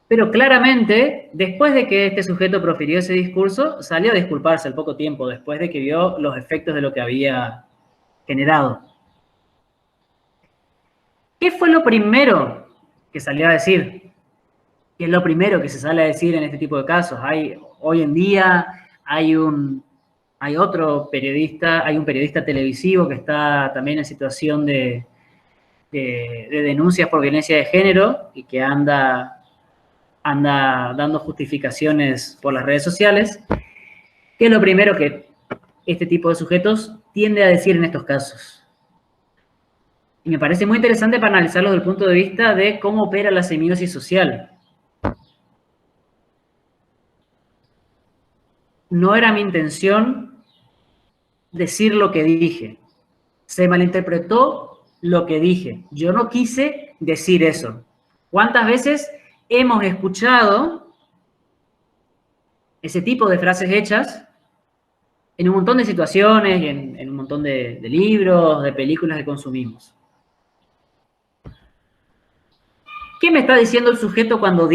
Speaker 1: Pero claramente, después de que este sujeto profirió ese discurso, salió a disculparse al poco tiempo, después de que vio los efectos de lo que había generado. ¿Qué fue lo primero que salió a decir? ¿Qué es lo primero que se sale a decir en este tipo de casos? Hoy en día hay un periodista televisivo que está también en situación de denuncias por violencia de género y que anda dando justificaciones por las redes sociales. ¿Qué es lo primero que este tipo de sujetos tiende a decir en estos casos? Y me parece muy interesante para analizarlo desde el punto de vista de cómo opera la semiosis social. No era mi intención decir lo que dije. Se malinterpretó lo que dije. Yo no quise decir eso. ¿Cuántas veces hemos escuchado ese tipo de frases hechas en un montón de situaciones y en un montón de libros, de películas que consumimos? ¿Qué me está diciendo el sujeto cuando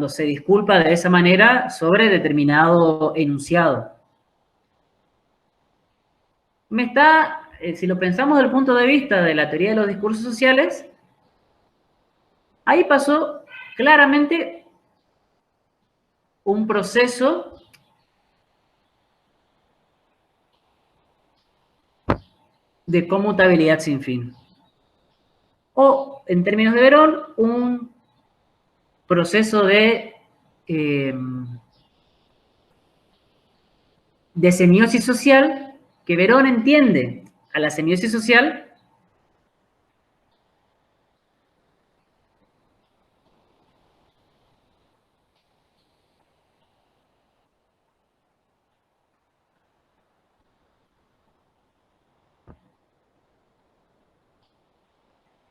Speaker 1: se disculpa de esa manera sobre determinado enunciado? Si lo pensamos desde el punto de vista de la teoría de los discursos sociales, ahí pasó claramente un proceso de conmutabilidad sin fin. O, en términos de Verón, un proceso de semiosis social que Verón entiende a la semiosis social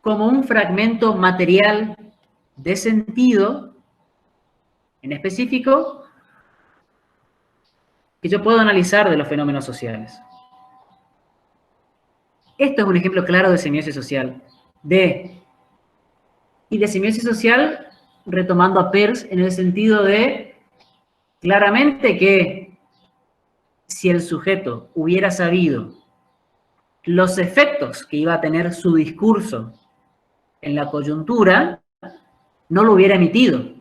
Speaker 1: como un fragmento material de sentido en específico que yo puedo analizar de los fenómenos sociales. Esto es un ejemplo claro de semiosis social. Y de semiosis social, retomando a Peirce, en el sentido de, claramente que si el sujeto hubiera sabido los efectos que iba a tener su discurso en la coyuntura, no lo hubiera emitido.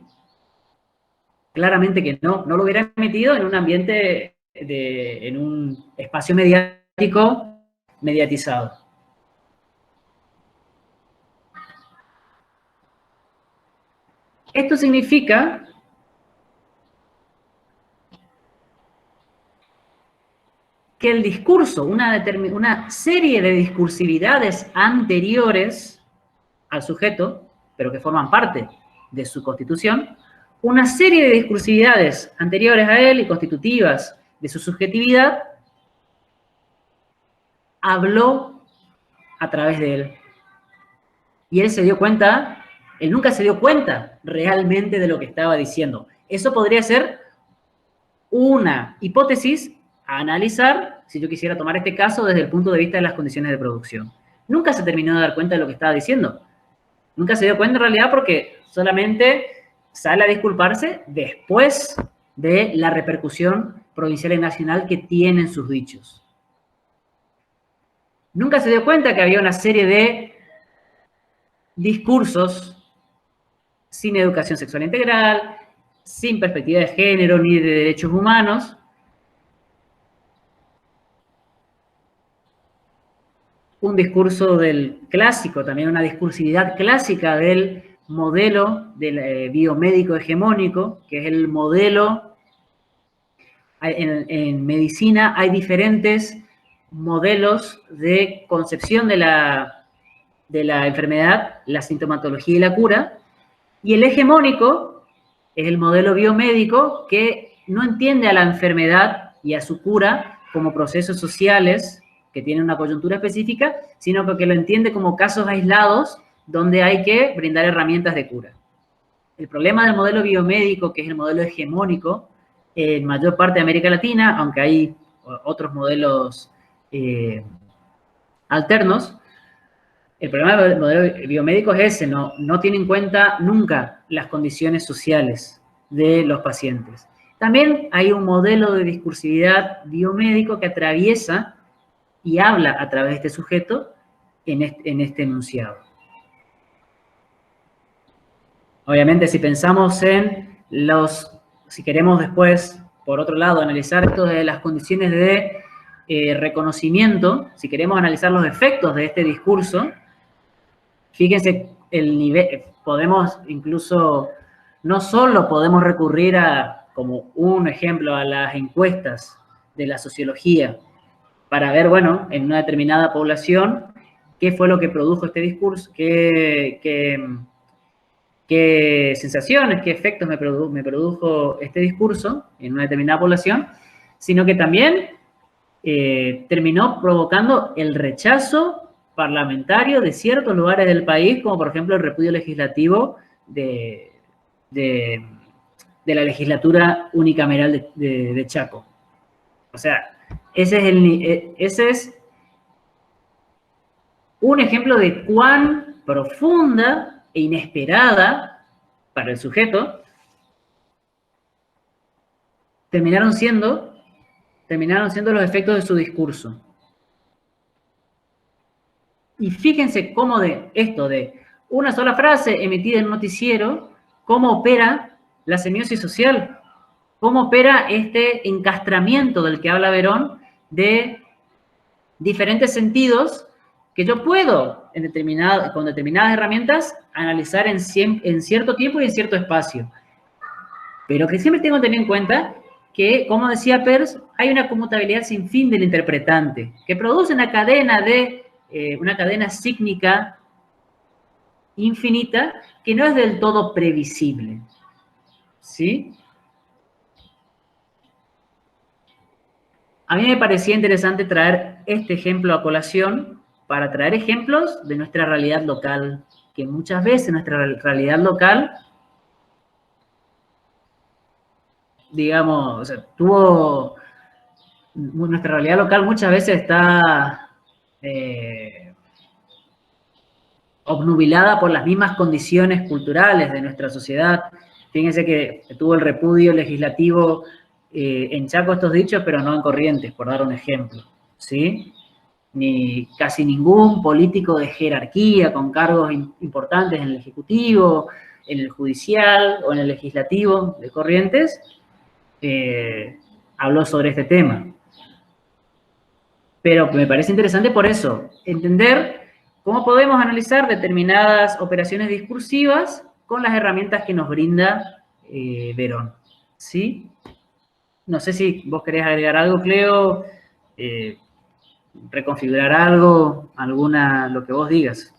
Speaker 1: Claramente que no lo hubiera emitido en un ambiente, en un espacio mediático mediatizado. Esto significa que el discurso, una serie de discursividades anteriores al sujeto, pero que forman parte de su constitución, una serie de discursividades anteriores a él y constitutivas de su subjetividad, habló a través de él. Y él se dio cuenta, él nunca se dio cuenta realmente de lo que estaba diciendo. Eso podría ser una hipótesis a analizar si yo quisiera tomar este caso desde el punto de vista de las condiciones de producción. Nunca se terminó de dar cuenta de lo que estaba diciendo. Nunca se dio cuenta en realidad porque solamente sale a disculparse después de la repercusión provincial y nacional que tienen sus dichos. Nunca se dio cuenta que había una serie de discursos sin educación sexual integral, sin perspectiva de género ni de derechos humanos, un discurso del clásico, también una discursividad clásica del modelo del biomédico hegemónico, que es el modelo, en medicina hay diferentes modelos de concepción de la enfermedad, la sintomatología y la cura, y el hegemónico es el modelo biomédico que no entiende a la enfermedad y a su cura como procesos sociales que tienen una coyuntura específica, sino que lo entiende como casos aislados donde hay que brindar herramientas de cura. El problema del modelo biomédico, que es el modelo hegemónico, en mayor parte de América Latina, aunque hay otros modelos alternos, el problema del modelo biomédico es ese, no tiene en cuenta nunca las condiciones sociales de los pacientes. También hay un modelo de discursividad biomédico que atraviesa y habla a través de este sujeto en este enunciado. Obviamente, si pensamos en si queremos después, por otro lado, analizar esto de las condiciones de reconocimiento, si queremos analizar los efectos de este discurso, fíjense el nivel, podemos incluso, no solo podemos recurrir a, como un ejemplo, a las encuestas de la sociología, para ver, bueno, en una determinada población, qué fue lo que produjo este discurso, qué sensaciones, qué efectos me produjo este discurso en una determinada población, sino que también terminó provocando el rechazo parlamentario de ciertos lugares del país, como por ejemplo el repudio legislativo de la legislatura unicameral de Chaco. O sea, ese es un ejemplo de cuán profunda e inesperada para el sujeto terminaron siendo los efectos de su discurso. Y fíjense cómo de una sola frase emitida en un noticiero, cómo opera la semiosis social, cómo opera este encastramiento del que habla Verón de diferentes sentidos que yo puedo, con determinadas herramientas, analizar en cierto tiempo y en cierto espacio. Pero que siempre tengo que tener en cuenta que, como decía Peirce, hay una conmutabilidad sin fin del interpretante, que produce una cadena sígnica infinita que no es del todo previsible. ¿Sí? A mí me parecía interesante traer este ejemplo a colación para traer ejemplos de nuestra realidad local, que muchas veces nuestra realidad local, digamos, o sea, nuestra realidad local muchas veces está obnubilada por las mismas condiciones culturales de nuestra sociedad. Fíjense que tuvo el repudio legislativo en Chaco estos dichos, pero no en Corrientes, por dar un ejemplo, ¿sí? Ni casi ningún político de jerarquía con cargos importantes en el Ejecutivo, en el Judicial o en el Legislativo de Corrientes habló sobre este tema. Pero me parece interesante por eso, entender cómo podemos analizar determinadas operaciones discursivas con las herramientas que nos brinda Verón, ¿sí? No sé si vos querés agregar algo, Cleo, reconfigurar algo, lo que vos digas.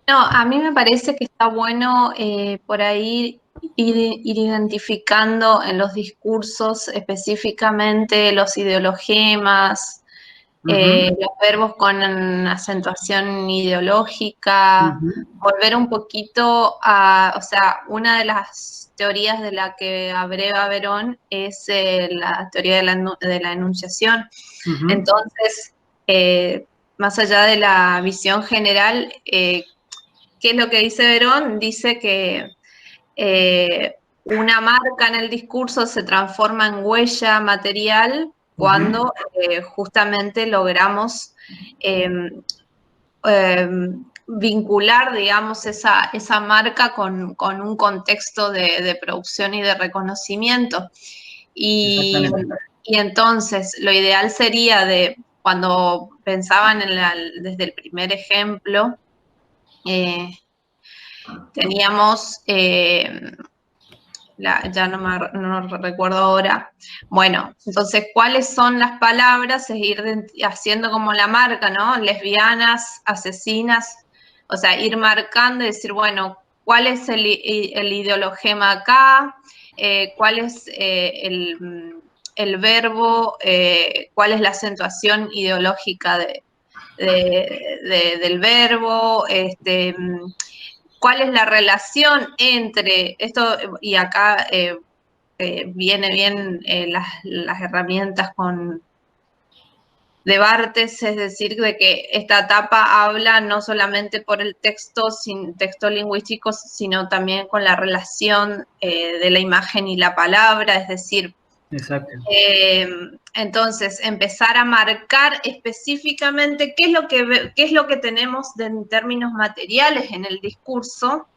Speaker 2: No, a mí me parece que está bueno por ahí ir identificando en los discursos específicamente los ideologemas, los verbos con acentuación ideológica, volver un poquito a, o sea, una de las teorías de la que abreva Verón es la teoría de la enunciación. Entonces, más allá de la visión general, ¿qué es lo que dice Verón? Dice que una marca en el discurso se transforma en huella material cuando justamente logramos vincular, digamos, esa marca con un contexto de producción y de reconocimiento. Y entonces, lo ideal sería cuando pensaban desde el primer ejemplo, teníamos, ya no recuerdo ahora, bueno, entonces, ¿cuáles son las palabras? Es ir haciendo como la marca, ¿no? Lesbianas, asesinas, o sea, ir marcando y decir, bueno, ¿cuál es el ideologema acá? ¿Cuál es el verbo? ¿Cuál es la acentuación ideológica del verbo? ¿Cuál es la relación entre esto? Y acá viene bien las herramientas de Barthes, es decir, de que esta etapa habla no solamente por el texto lingüístico, sino también con la relación de la imagen y la palabra, es decir, entonces, empezar a marcar específicamente qué es lo que tenemos en términos materiales en el discurso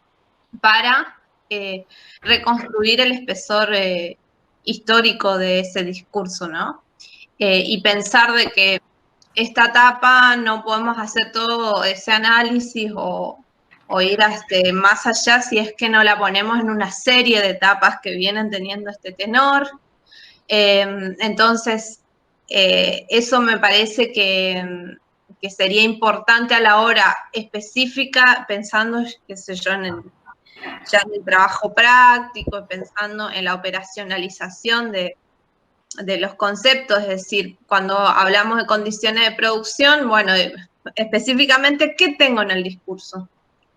Speaker 2: para reconstruir el espesor histórico de ese discurso, ¿no? Y pensar de que esta etapa no podemos hacer todo ese análisis o ir más allá si es que no la ponemos en una serie de etapas que vienen teniendo este tenor. Entonces, eso me parece que sería importante a la hora específica, pensando, qué sé yo, ya en el trabajo práctico, pensando en la operacionalización de los conceptos, es decir, cuando hablamos de condiciones de producción, bueno, específicamente, ¿qué tengo en el discurso?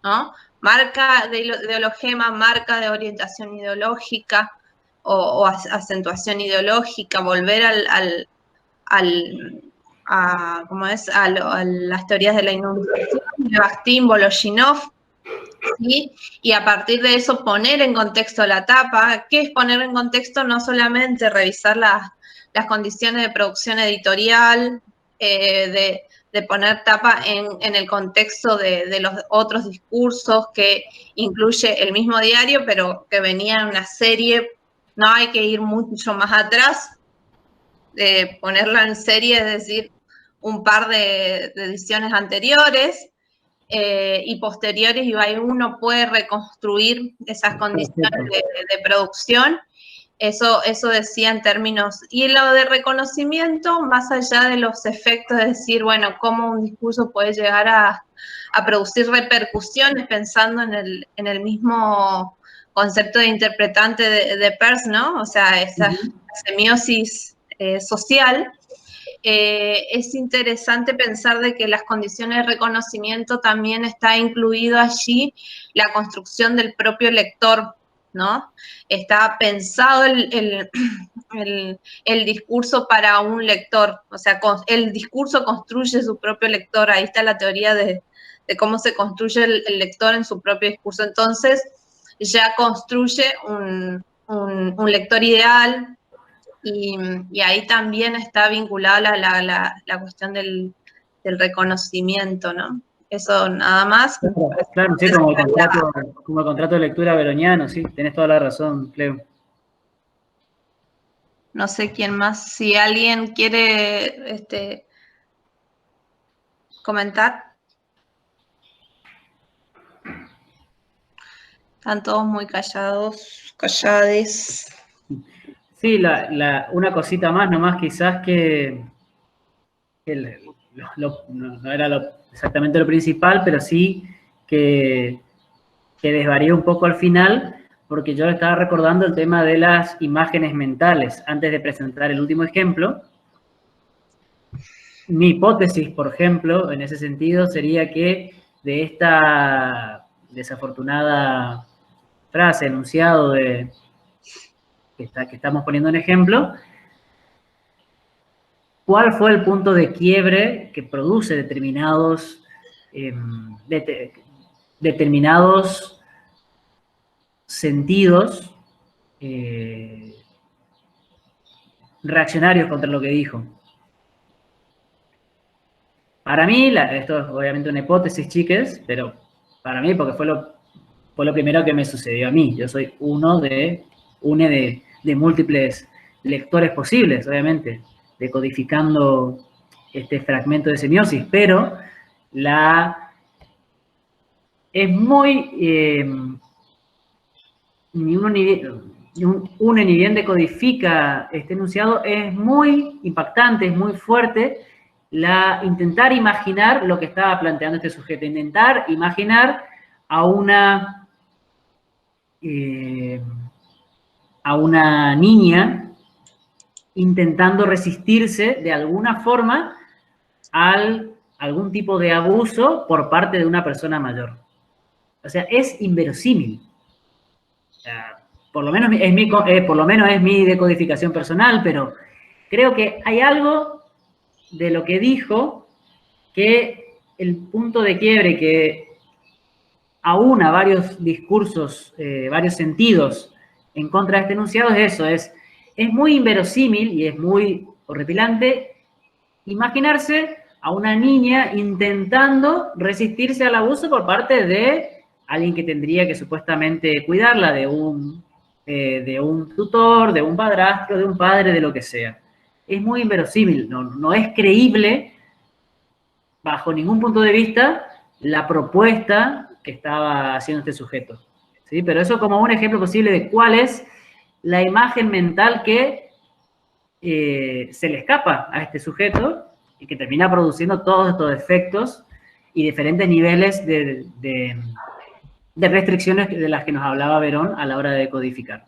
Speaker 2: ¿No? Marca de ideologema, marca de orientación ideológica o acentuación ideológica, volver a las teorías de la enunciación, de Bakhtin, Voloshinov, ¿sí? Y a partir de eso poner en contexto la etapa. ¿Qué es poner en contexto? No solamente revisar las condiciones de producción editorial, de poner tapa en el contexto de los otros discursos que incluye el mismo diario, pero que venía en una serie. No hay que ir mucho más atrás, ponerla en serie, es decir, un par de ediciones anteriores, y posteriores, y ahí uno puede reconstruir esas condiciones de producción. Eso decía en términos, y lo de reconocimiento, más allá de los efectos, es decir, bueno, cómo un discurso puede llegar a producir repercusiones, pensando en el mismo concepto de interpretante de Peirce, ¿no? O sea, esa semiosis social. Es interesante pensar de que las condiciones de reconocimiento también está incluido allí la construcción del propio lector, ¿no? Está pensado el discurso para un lector, o sea, el discurso construye su propio lector, ahí está la teoría de cómo se construye el lector en su propio discurso. Entonces, ya construye un lector ideal. Y ahí también está vinculada la cuestión del reconocimiento, ¿no? Eso nada más.
Speaker 1: Claro, sí, como el contrato de lectura veroniano, sí, tenés toda la razón, Cleo.
Speaker 2: No sé quién más, si alguien quiere comentar? Están todos muy callados, callades.
Speaker 1: Sí, una cosita más nomás, quizás que no era exactamente lo principal, pero sí que desvarié un poco al final, porque yo estaba recordando el tema de las imágenes mentales antes de presentar el último ejemplo. Mi hipótesis, por ejemplo, en ese sentido, sería que de esta desafortunada frase, enunciado que estamos poniendo en ejemplo, ¿cuál fue el punto de quiebre que produce determinados sentidos reaccionarios contra lo que dijo? Para mí, esto es obviamente una hipótesis, chiques, pero para mí, porque fue lo primero que me sucedió a mí. Yo soy uno de múltiples lectores posibles, obviamente, decodificando este fragmento de semiosis, pero es muy, ni bien decodifica este enunciado, es muy impactante, es muy fuerte intentar imaginar lo que estaba planteando este sujeto, intentar imaginar a una niña intentando resistirse de alguna forma a algún tipo de abuso por parte de una persona mayor. O sea, es inverosímil. O sea, por lo menos es mi decodificación personal, pero creo que hay algo de lo que dijo que el punto de quiebre que aúna varios discursos, varios sentidos en contra de este enunciado es eso, es muy inverosímil y es muy horripilante imaginarse a una niña intentando resistirse al abuso por parte de alguien que tendría que supuestamente cuidarla, de un tutor, de un padrastro, de un padre, de lo que sea. Es muy inverosímil, no es creíble bajo ningún punto de vista la propuesta que estaba haciendo este sujeto. ¿Sí? Pero eso como un ejemplo posible de cuál es la imagen mental que se le escapa a este sujeto y que termina produciendo todos estos efectos y diferentes niveles de restricciones de las que nos hablaba Verón a la hora de codificar.